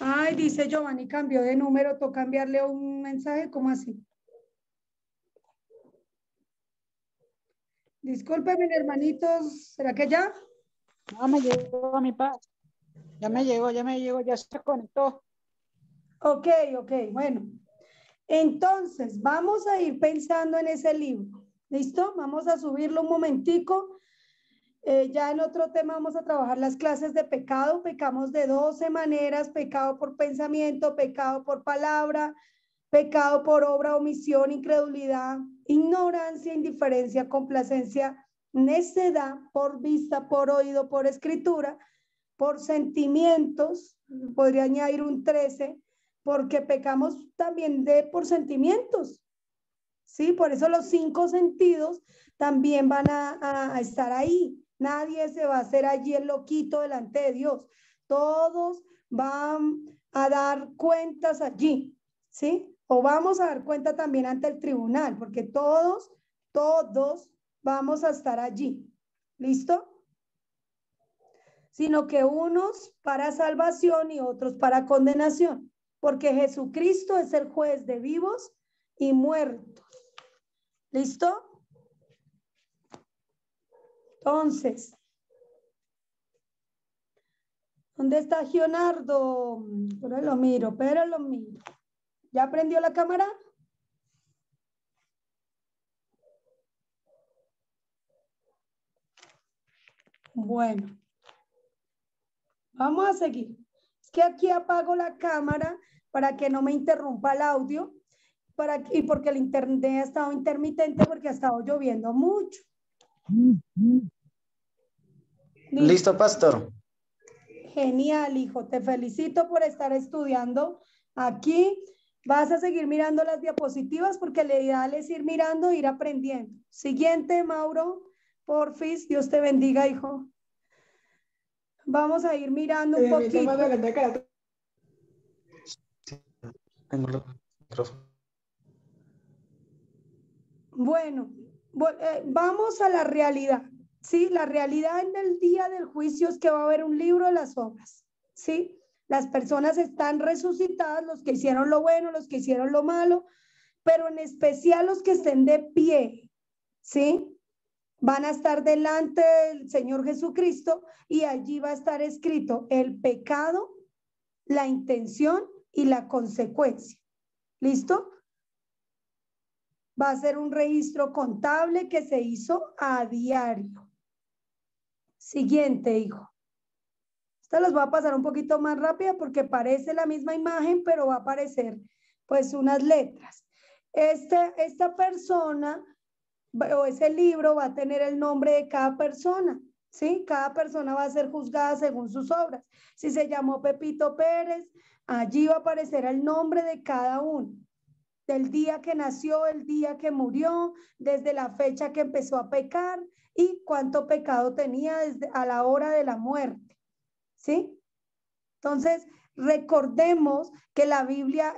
Ay, dice Giovanni, cambió de número, toca enviarle un mensaje, ¿cómo así? Discúlpenme, hermanitos, ¿será que ya? No me llegó a mi paz. Ya me llegó, ya se conectó. Ok, bueno. Entonces, vamos a ir pensando en ese libro. ¿Listo? Vamos a subirlo un momentico. Ya en otro tema vamos a trabajar las clases de pecado. Pecamos de 12 maneras: pecado por pensamiento, pecado por palabra, pecado por obra, omisión, incredulidad, ignorancia, indiferencia, complacencia, necedad, por vista, por oído, por escritura, por sentimientos. Podría añadir un 13, porque pecamos también por sentimientos. ¿Sí? Por eso los 5 sentidos también van a estar ahí. Nadie se va a hacer allí el loquito delante de Dios. Todos van a dar cuentas allí, ¿sí? O vamos a dar cuenta también ante el tribunal, porque todos vamos a estar allí. ¿Listo? Sino que unos para salvación y otros para condenación, porque Jesucristo es el juez de vivos y muertos. ¿Listo? Entonces, ¿dónde está Leonardo? Pero lo miro. ¿Ya prendió la cámara? Bueno, vamos a seguir. Es que aquí apago la cámara para que no me interrumpa el audio y porque el internet ha estado intermitente porque ha estado lloviendo mucho. Listo, pastor. Genial, hijo. Te felicito por estar estudiando aquí. Vas a seguir mirando las diapositivas porque la ideal es ir mirando e ir aprendiendo. Siguiente, Mauro. Porfis, Dios te bendiga, hijo. Vamos a ir mirando un poquito. Bueno, vamos a la realidad. Sí, la realidad en el día del juicio es que va a haber un libro de las obras. Sí, las personas están resucitadas, los que hicieron lo bueno, los que hicieron lo malo, pero en especial los que estén de pie. Sí, van a estar delante del Señor Jesucristo y allí va a estar escrito el pecado, la intención y la consecuencia. ¿Listo? Va a ser un registro contable que se hizo a diario. Siguiente, hijo. Esta los voy a pasar un poquito más rápida porque parece la misma imagen, pero va a aparecer pues unas letras. Esta persona o ese libro va a tener el nombre de cada persona, ¿sí? Cada persona va a ser juzgada según sus obras. Si se llamó Pepito Pérez, allí va a aparecer el nombre de cada uno. Del día que nació, el día que murió, desde la fecha que empezó a pecar y cuánto pecado tenía desde a la hora de la muerte, ¿sí? Entonces, recordemos que la Biblia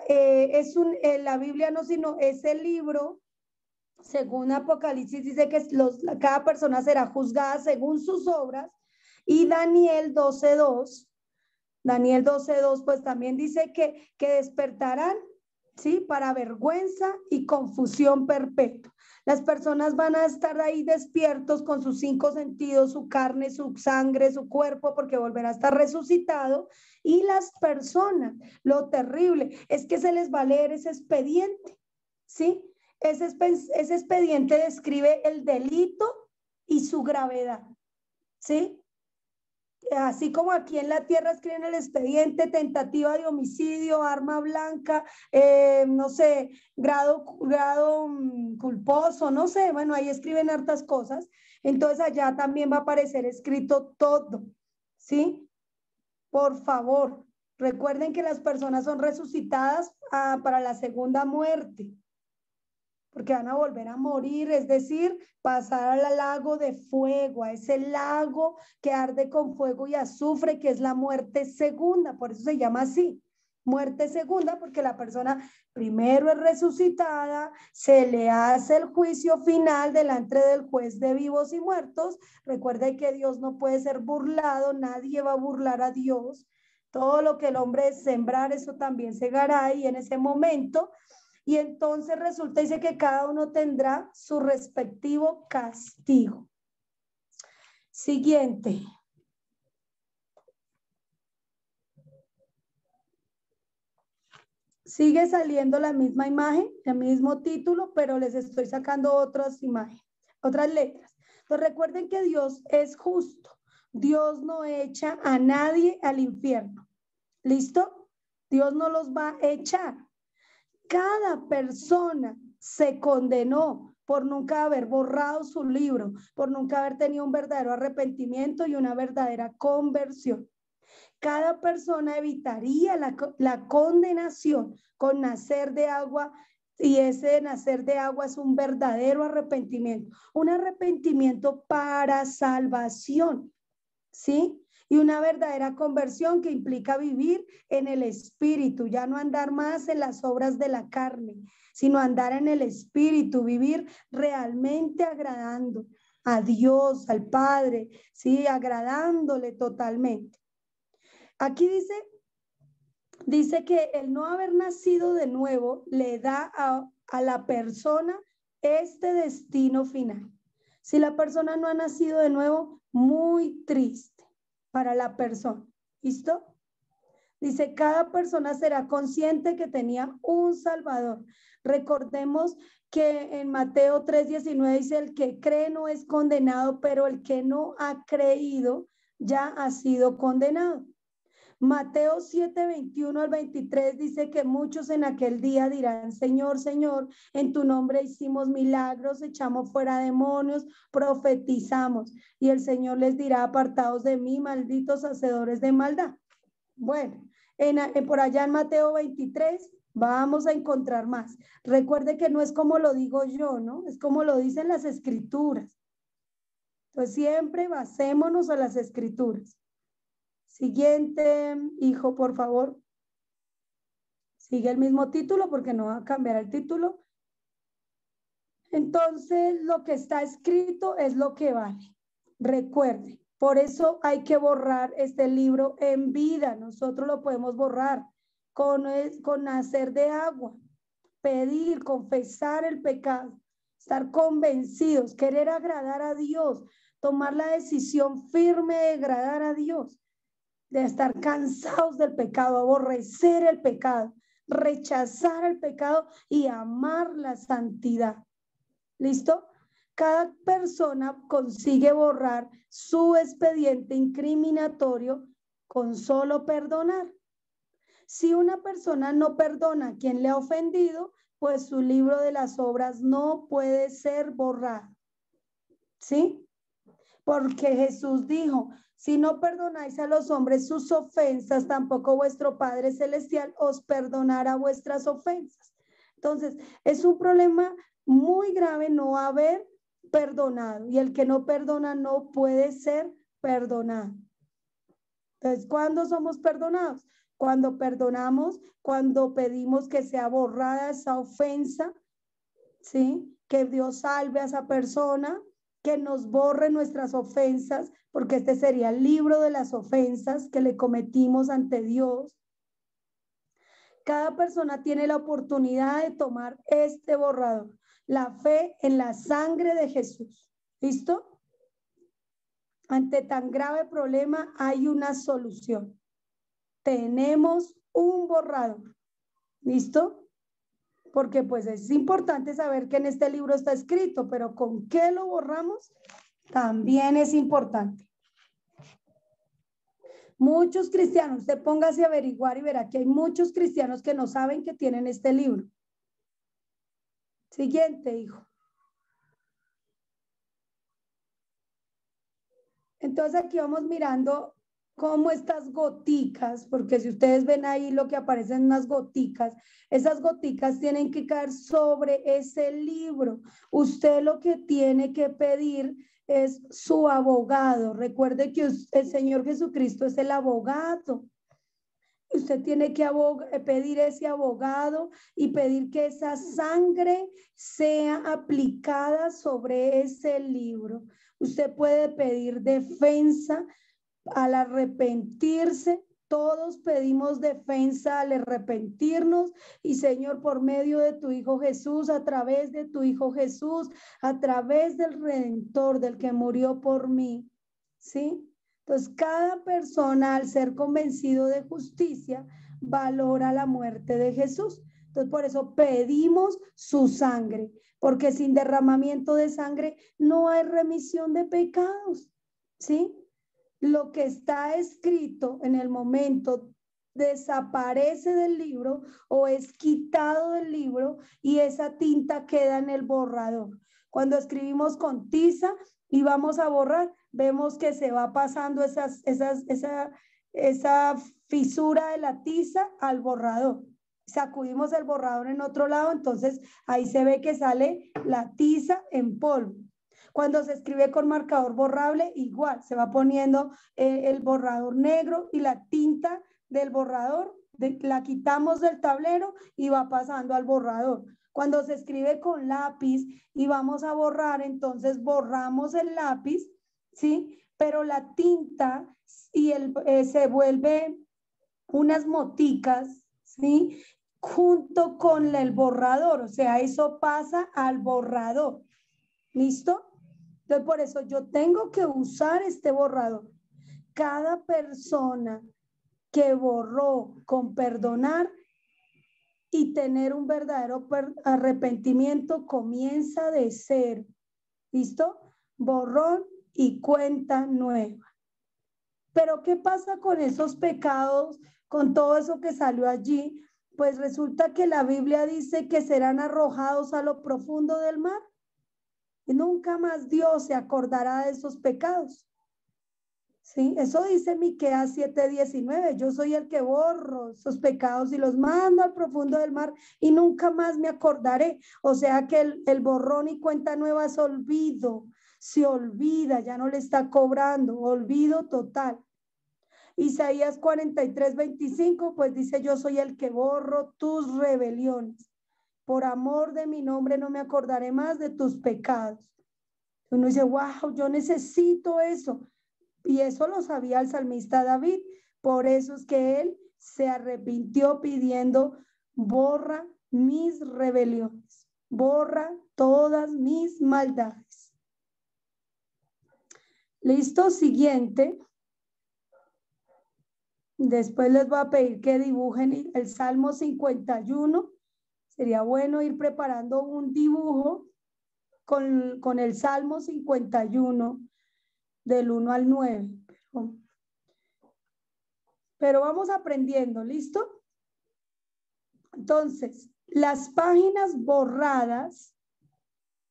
la Biblia no, sino es el libro, según Apocalipsis dice que cada persona será juzgada según sus obras, y Daniel 12:2 pues también dice que despertarán, ¿sí? Para vergüenza y confusión perpetua. Las personas van a estar ahí despiertos con sus 5 sentidos, su carne, su sangre, su cuerpo, porque volverá a estar resucitado. Y las personas, lo terrible es que se les va a leer ese expediente, ¿sí? Ese expediente describe el delito y su gravedad, ¿sí? Así como aquí en la tierra escriben el expediente, tentativa de homicidio, arma blanca, no sé, grado culposo, no sé, bueno, ahí escriben hartas cosas. Entonces allá también va a aparecer escrito todo, ¿sí? Por favor, recuerden que las personas son resucitadas para la segunda muerte, porque van a volver a morir, es decir, pasar al lago de fuego, a ese lago que arde con fuego y azufre, que es la muerte segunda, por eso se llama así, muerte segunda, porque la persona primero es resucitada, se le hace el juicio final delante del juez de vivos y muertos. Recuerde que Dios no puede ser burlado, nadie va a burlar a Dios. Todo lo que el hombre es sembrar, eso también segará, y en ese momento... Y entonces resulta, dice que cada uno tendrá su respectivo castigo. Siguiente. Sigue saliendo la misma imagen, el mismo título, pero les estoy sacando otras imágenes, otras letras. Entonces recuerden que Dios es justo. Dios no echa a nadie al infierno. ¿Listo? Dios no los va a echar. Cada persona se condenó por nunca haber borrado su libro, por nunca haber tenido un verdadero arrepentimiento y una verdadera conversión. Cada persona evitaría la condenación con nacer de agua, y ese nacer de agua es un verdadero arrepentimiento, un arrepentimiento para salvación, ¿sí? Y una verdadera conversión que implica vivir en el espíritu, ya no andar más en las obras de la carne, sino andar en el espíritu, vivir realmente agradando a Dios, al Padre, ¿sí? Agradándole totalmente. Aquí dice que el no haber nacido de nuevo le da a la persona este destino final. Si la persona no ha nacido de nuevo, muy triste para la persona. ¿Listo? Dice, cada persona será consciente que tenía un Salvador. Recordemos que en Mateo 3:19 dice, el que cree no es condenado, pero el que no ha creído ya ha sido condenado. Mateo 7:21 al 23 dice que muchos en aquel día dirán, Señor, Señor, en tu nombre hicimos milagros, echamos fuera demonios, profetizamos. Y el Señor les dirá, apartados de mí, malditos hacedores de maldad. Bueno, por allá en Mateo 23 vamos a encontrar más. Recuerde que no es como lo digo yo, ¿no? Es como lo dicen las escrituras. Entonces siempre basémonos a las escrituras. Siguiente, hijo, por favor. Sigue el mismo título porque no va a cambiar el título. Entonces, lo que está escrito es lo que vale. Recuerde, por eso hay que borrar este libro en vida. Nosotros lo podemos borrar con nacer de agua, pedir, confesar el pecado, estar convencidos, querer agradar a Dios, tomar la decisión firme de agradar a Dios, de estar cansados del pecado, aborrecer el pecado, rechazar el pecado y amar la santidad. ¿Listo? Cada persona consigue borrar su expediente incriminatorio con solo perdonar. Si una persona no perdona a quien le ha ofendido, pues su libro de las obras no puede ser borrado. ¿Sí? Porque Jesús dijo, si no perdonáis a los hombres sus ofensas, tampoco vuestro Padre Celestial os perdonará vuestras ofensas. Entonces, es un problema muy grave no haber perdonado. Y el que no perdona no puede ser perdonado. Entonces, ¿cuándo somos perdonados? Cuando perdonamos, cuando pedimos que sea borrada esa ofensa, ¿sí? Que Dios salve a esa persona, que nos borre nuestras ofensas, porque este sería el libro de las ofensas que le cometimos ante Dios. Cada persona tiene la oportunidad de tomar este borrador, la fe en la sangre de Jesús. ¿Listo? Ante tan grave problema hay una solución. Tenemos un borrador. ¿Listo? porque pues es importante saber que en este libro está escrito, pero ¿con qué lo borramos? También es importante. Muchos cristianos, usted póngase a averiguar y verá que hay muchos cristianos que no saben que tienen este libro. Siguiente, hijo. Entonces aquí vamos mirando cómo estas goticas, porque si ustedes ven ahí lo que aparecen unas goticas, esas goticas tienen que caer sobre ese libro. Usted lo que tiene que pedir es su abogado. Recuerde que el Señor Jesucristo es el abogado. Usted tiene que pedir ese abogado y pedir que esa sangre sea aplicada sobre ese libro. Usted puede pedir defensa al arrepentirse. Todos pedimos defensa al arrepentirnos y Señor, por medio de tu Hijo Jesús, a través de tu Hijo Jesús, a través del Redentor, del que murió por mí, ¿sí? Entonces, cada persona al ser convencido de justicia valora la muerte de Jesús. Entonces, por eso pedimos su sangre, porque sin derramamiento de sangre no hay remisión de pecados, ¿sí? Lo que está escrito en el momento desaparece del libro o es quitado del libro y esa tinta queda en el borrador. Cuando escribimos con tiza y vamos a borrar, vemos que se va pasando esa fisura de la tiza al borrador. Sacudimos el borrador en otro lado, entonces ahí se ve que sale la tiza en polvo. Cuando se escribe con marcador borrable, igual, se va poniendo el borrador negro y la tinta del borrador, la quitamos del tablero y va pasando al borrador. Cuando se escribe con lápiz y vamos a borrar, entonces borramos el lápiz, ¿sí? Pero la tinta y se vuelve unas moticas, ¿sí? Junto con el borrador, o sea, eso pasa al borrador. ¿Listo? Entonces, por eso yo tengo que usar este borrador. Cada persona que borró con perdonar y tener un verdadero arrepentimiento comienza de cero. ¿Listo? Borrón y cuenta nueva. Pero ¿qué pasa con esos pecados, con todo eso que salió allí? Pues resulta que la Biblia dice que serán arrojados a lo profundo del mar. Y nunca más Dios se acordará de esos pecados. ¿Sí? Eso dice Miqueas 7:19. Yo soy el que borro esos pecados y los mando al profundo del mar y nunca más me acordaré. O sea que el borrón y cuenta nueva es olvido. Se olvida, ya no le está cobrando. Olvido total. Isaías 43:25 pues dice: yo soy el que borro tus rebeliones. Por amor de mi nombre no me acordaré más de tus pecados. Uno dice, wow, yo necesito eso. Y eso lo sabía el salmista David. Por eso es que él se arrepintió pidiendo: borra mis rebeliones, borra todas mis maldades. Listo, siguiente. Después les voy a pedir que dibujen el Salmo 51. Sería bueno ir preparando un dibujo con el Salmo 51 del 1 al 9. Pero vamos aprendiendo, ¿listo? Entonces, las páginas borradas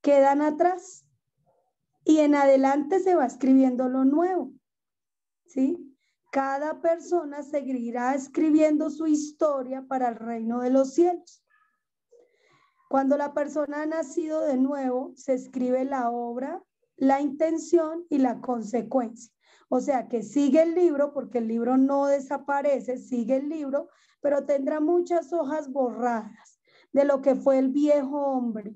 quedan atrás y en adelante se va escribiendo lo nuevo, ¿sí? Cada persona seguirá escribiendo su historia para el reino de los cielos. Cuando la persona ha nacido de nuevo, se escribe la obra, la intención y la consecuencia. O sea que sigue el libro, porque el libro no desaparece, sigue el libro, pero tendrá muchas hojas borradas de lo que fue el viejo hombre,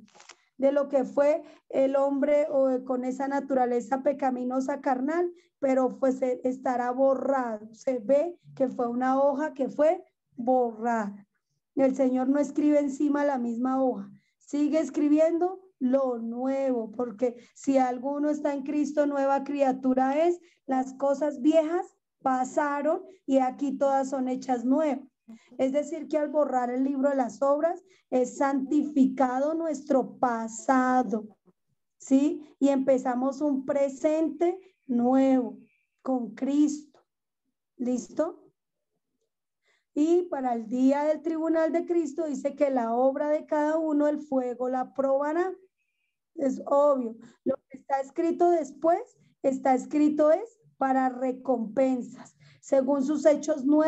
de lo que fue el hombre con esa naturaleza pecaminosa carnal, pero estará borrado. Se ve que fue una hoja que fue borrada. El Señor no escribe encima la misma hoja, sigue escribiendo lo nuevo, porque si alguno está en Cristo, nueva criatura es. Las cosas viejas pasaron y aquí todas son hechas nuevas. Es decir, que al borrar el libro de las obras es santificado nuestro pasado, ¿sí? Y empezamos un presente nuevo con Cristo. ¿Listo? Y para el día del tribunal de Cristo dice que la obra de cada uno, el fuego la probará. Es obvio. Lo que está escrito después, está escrito es para recompensas, según sus hechos nuevos.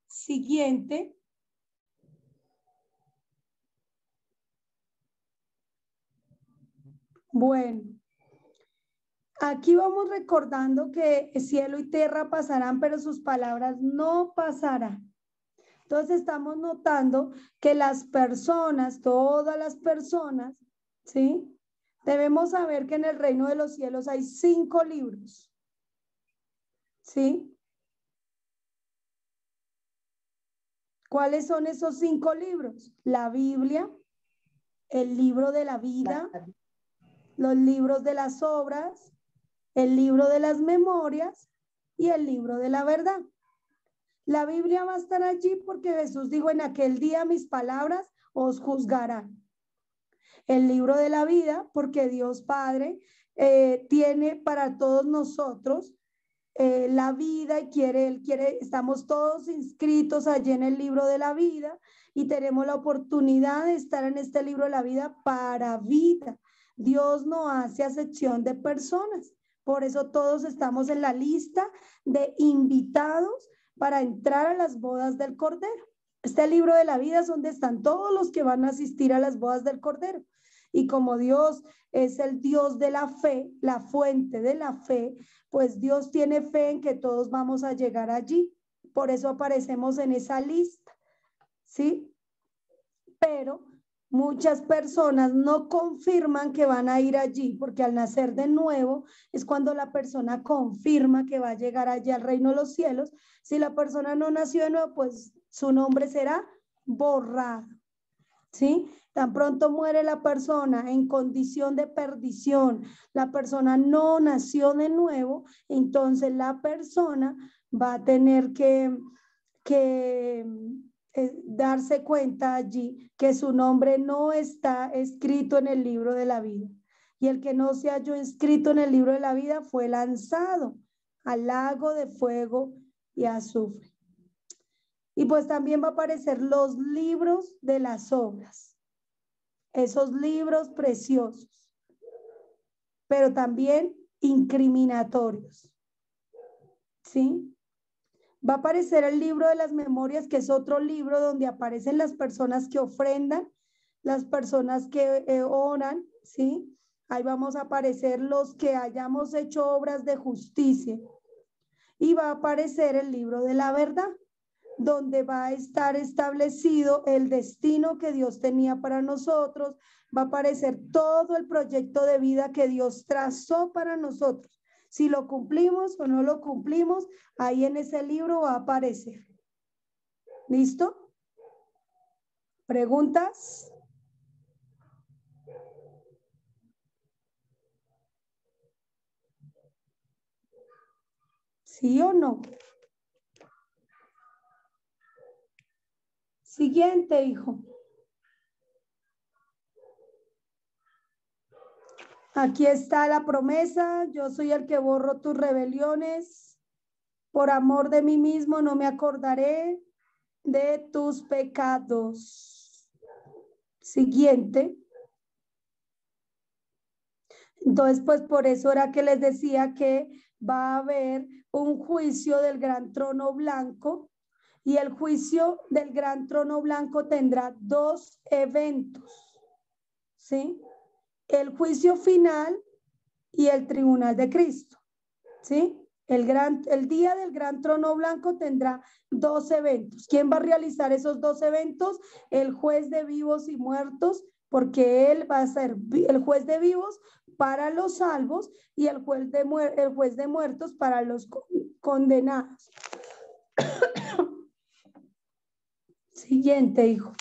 Siguiente. Bueno, aquí vamos recordando que cielo y tierra pasarán, pero sus palabras no pasarán. Entonces estamos notando que las personas, todas las personas, ¿sí? Debemos saber que en el reino de los cielos hay 5 libros, ¿sí? ¿Cuáles son esos 5 libros? La Biblia, el libro de la vida, los libros de las obras, el libro de las memorias y el libro de la verdad. La Biblia va a estar allí porque Jesús dijo: en aquel día mis palabras os juzgarán. El libro de la vida, porque Dios Padre tiene para todos nosotros la vida y Él quiere, estamos todos inscritos allí en el libro de la vida y tenemos la oportunidad de estar en este libro de la vida para vida. Dios no hace acepción de personas, por eso todos estamos en la lista de invitados para entrar a las bodas del Cordero. Este libro de la vida es donde están todos los que van a asistir a las bodas del Cordero. Y como Dios es el Dios de la fe, la fuente de la fe, pues Dios tiene fe en que todos vamos a llegar allí. Por eso aparecemos en esa lista, ¿sí? Pero muchas personas no confirman que van a ir allí, porque al nacer de nuevo es cuando la persona confirma que va a llegar allí al reino de los cielos. Si la persona no nació de nuevo, pues su nombre será borrado, ¿sí? Tan pronto muere la persona en condición de perdición, la persona no nació de nuevo, entonces la persona va a tener que darse cuenta allí que su nombre no está escrito en el libro de la vida. Y el que no se halló inscrito en el libro de la vida fue lanzado al lago de fuego y azufre. Y pues también va a aparecer los libros de las obras, esos libros preciosos, pero también incriminatorios, ¿sí? Va a aparecer el libro de las memorias, que es otro libro donde aparecen las personas que ofrendan, las personas que oran, ¿sí? Ahí vamos a aparecer los que hayamos hecho obras de justicia. Y va a aparecer el libro de la verdad, donde va a estar establecido el destino que Dios tenía para nosotros, va a aparecer todo el proyecto de vida que Dios trazó para nosotros. Si lo cumplimos o no lo cumplimos, ahí en ese libro va a aparecer. ¿Listo? ¿Preguntas? ¿Sí o no? Siguiente, hijo. Aquí está la promesa: yo soy el que borro tus rebeliones, por amor de mí mismo no me acordaré de tus pecados. Siguiente. Entonces, pues por eso era que les decía que va a haber un juicio del gran trono blanco, y el juicio del gran trono blanco tendrá 2 eventos, ¿sí? El juicio final y el tribunal de Cristo, ¿sí? El día del gran trono blanco tendrá 2 eventos. ¿Quién va a realizar esos 2 eventos? El juez de vivos y muertos, porque él va a ser el juez de vivos para los salvos y el juez de muertos para los condenados. Siguiente, hijo.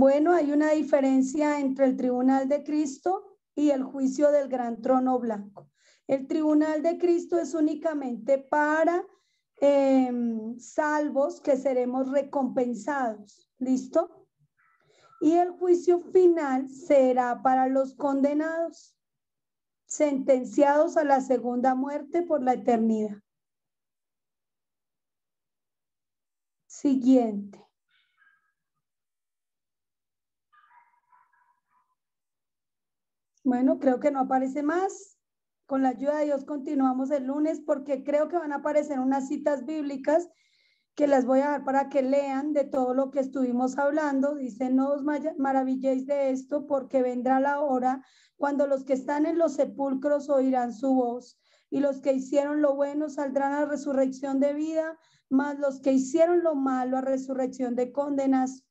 Bueno, hay una diferencia entre el tribunal de Cristo y el juicio del gran trono blanco. El tribunal de Cristo es únicamente para salvos que seremos recompensados. ¿Listo? Y el juicio final será para los condenados, sentenciados a la segunda muerte por la eternidad. Siguiente. Bueno, creo que no aparece más. Con la ayuda de Dios continuamos el lunes porque creo que van a aparecer unas citas bíblicas que las voy a dar para que lean de todo lo que estuvimos hablando. Dice, no os maravilléis de esto, porque vendrá la hora cuando los que están en los sepulcros oirán su voz, y los que hicieron lo bueno saldrán a resurrección de vida, mas los que hicieron lo malo a resurrección de condenación.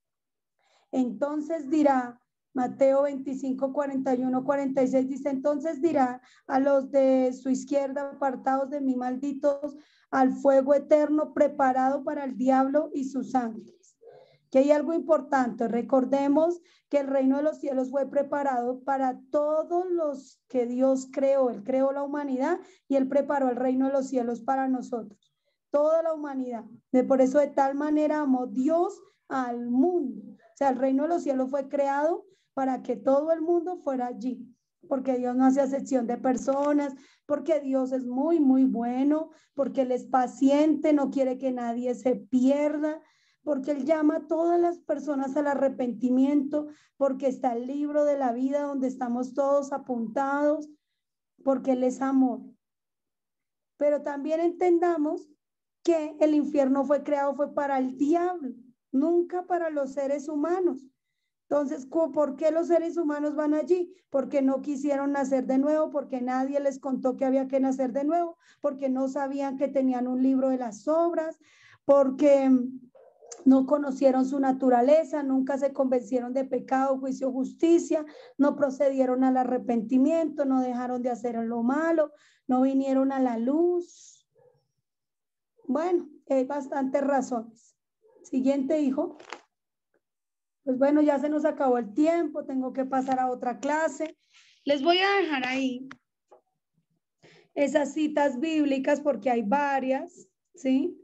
Entonces dirá, Mateo 25, 41, 46, dice, entonces dirá a los de su izquierda, apartados de mí, malditos, al fuego eterno preparado para el diablo y sus ángeles. Que hay algo importante, recordemos que el reino de los cielos fue preparado para todos los que Dios creó. Él creó la humanidad y Él preparó el reino de los cielos para nosotros, toda la humanidad. Por eso de tal manera amó Dios al mundo. O sea, el reino de los cielos fue creado para que todo el mundo fuera allí, porque Dios no hace acepción de personas, porque Dios es muy, muy bueno, porque Él es paciente, no quiere que nadie se pierda, porque Él llama a todas las personas al arrepentimiento, porque está el libro de la vida donde estamos todos apuntados, porque Él es amor. Pero también entendamos que el infierno fue creado, fue para el diablo, nunca para los seres humanos. Entonces, ¿por qué los seres humanos van allí? Porque no quisieron nacer de nuevo, porque nadie les contó que había que nacer de nuevo, porque no sabían que tenían un libro de las obras, porque no conocieron su naturaleza, nunca se convencieron de pecado, juicio, justicia, no procedieron al arrepentimiento, no dejaron de hacer lo malo, no vinieron a la luz. Bueno, hay bastantes razones. Siguiente, hijo. Pues bueno, ya se nos acabó el tiempo, tengo que pasar a otra clase. Les voy a dejar ahí esas citas bíblicas porque hay varias, ¿sí?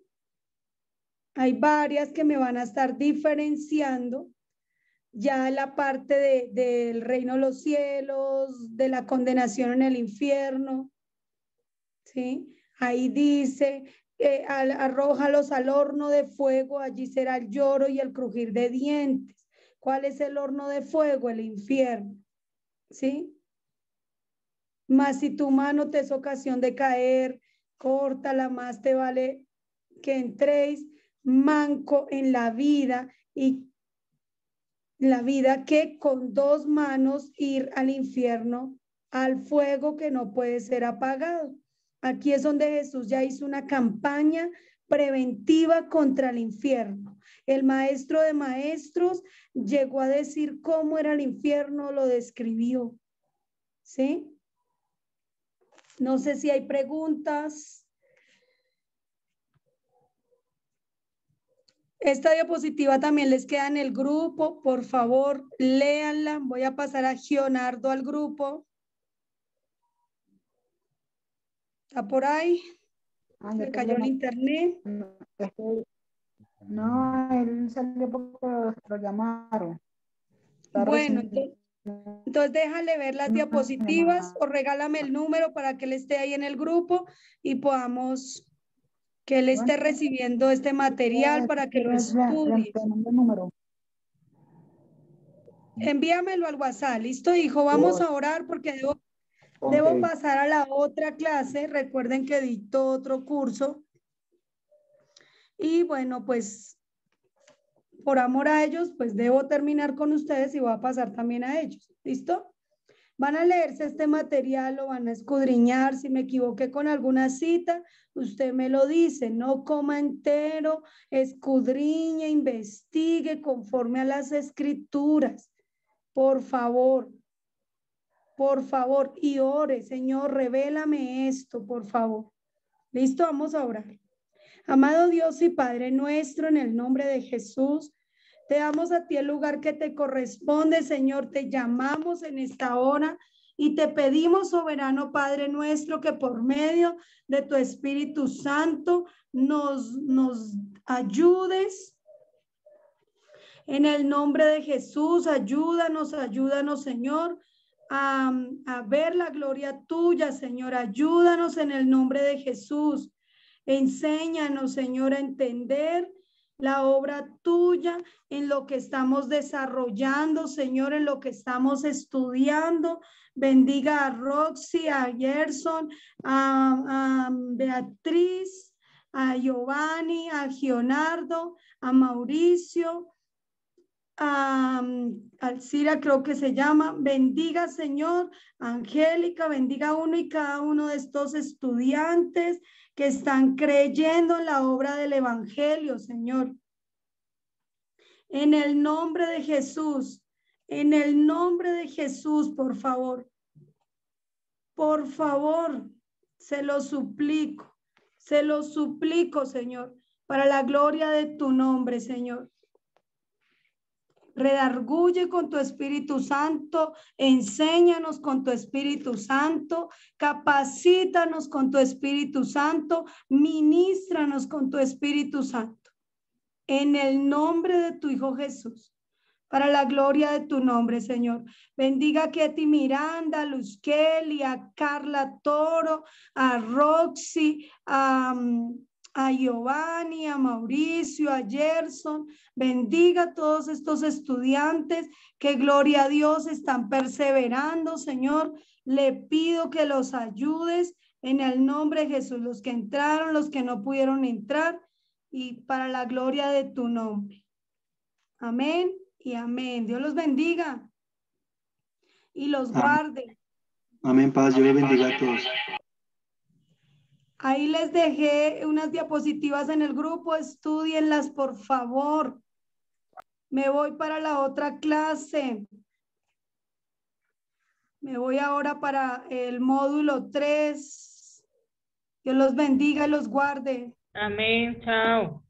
Hay varias que me van a estar diferenciando ya la parte del reino de los cielos, de la condenación en el infierno, ¿sí? Ahí dice, arrójalos al horno de fuego, allí será el lloro y el crujir de dientes. ¿Cuál es el horno de fuego? El infierno, ¿sí? Mas si tu mano te es ocasión de caer, córtala, más te vale que entréis manco en la vida y la vida que con dos manos ir al infierno, al fuego que no puede ser apagado. Aquí es donde Jesús ya hizo una campaña preventiva contra el infierno. El maestro de maestros llegó a decir cómo era el infierno, lo describió, ¿sí? No sé si hay preguntas. Esta diapositiva también les queda en el grupo, por favor, léanla. Voy a pasar a Gionardo al grupo. ¿Está por ahí? Se cayó el internet. No, él salió porque lo llamaron. Bueno, entonces déjale ver las diapositivas o regálame el número para que él esté ahí en el grupo y podamos, que él esté recibiendo este material para que lo estudie. Envíamelo al WhatsApp, ¿listo, hijo? Vamos a orar porque debo pasar a la otra clase. Recuerden que dicto otro curso. Y bueno, pues por amor a ellos, pues debo terminar con ustedes y voy a pasar también a ellos. ¿Listo? Van a leerse este material, lo van a escudriñar. Si me equivoqué con alguna cita, usted me lo dice. No coma entero, escudriñe, investigue conforme a las escrituras. Por favor, y ore, Señor, revélame esto, por favor. ¿Listo? Vamos a orar. Amado Dios y Padre nuestro, en el nombre de Jesús, Te damos a ti el lugar que te corresponde, Señor. Te llamamos en esta hora y te pedimos, soberano Padre nuestro, que por medio de tu Espíritu Santo nos ayudes. En el nombre de Jesús, ayúdanos, Señor, a ver la gloria tuya, Señor. Ayúdanos en el nombre de Jesús. Enséñanos, Señor, a entender la obra tuya en lo que estamos desarrollando, Señor, en lo que estamos estudiando. Bendiga a Roxy, a Gerson, a Beatriz, a Giovanni, a Gionardo, a Mauricio, a Alcira, creo que se llama. Bendiga, Señor, Angélica, bendiga uno y cada uno de estos estudiantes que están creyendo en la obra del Evangelio, Señor. En el nombre de Jesús, por favor, se lo suplico, Señor, para la gloria de tu nombre, Señor. Redarguye con tu Espíritu Santo, enséñanos con tu Espíritu Santo, capacítanos con tu Espíritu Santo, ministranos con tu Espíritu Santo. En el nombre de tu Hijo Jesús, para la gloria de tu nombre, Señor. Bendiga a Ketty Miranda, a Luz Kelly, a Carla Toro, a Roxy, a Giovanni, a Mauricio, a Gerson. Bendiga a todos estos estudiantes que, gloria a Dios, están perseverando, Señor. Le pido que los ayudes en el nombre de Jesús, los que entraron, los que no pudieron entrar, y para la gloria de tu nombre. Amén y amén. Dios los bendiga y los guarde. Amén, paz. Dios los bendiga a todos. Ahí les dejé unas diapositivas en el grupo, estúdienlas, por favor. Me voy para la otra clase. Me voy ahora para el módulo 3. Dios los bendiga y los guarde. Amén, chao.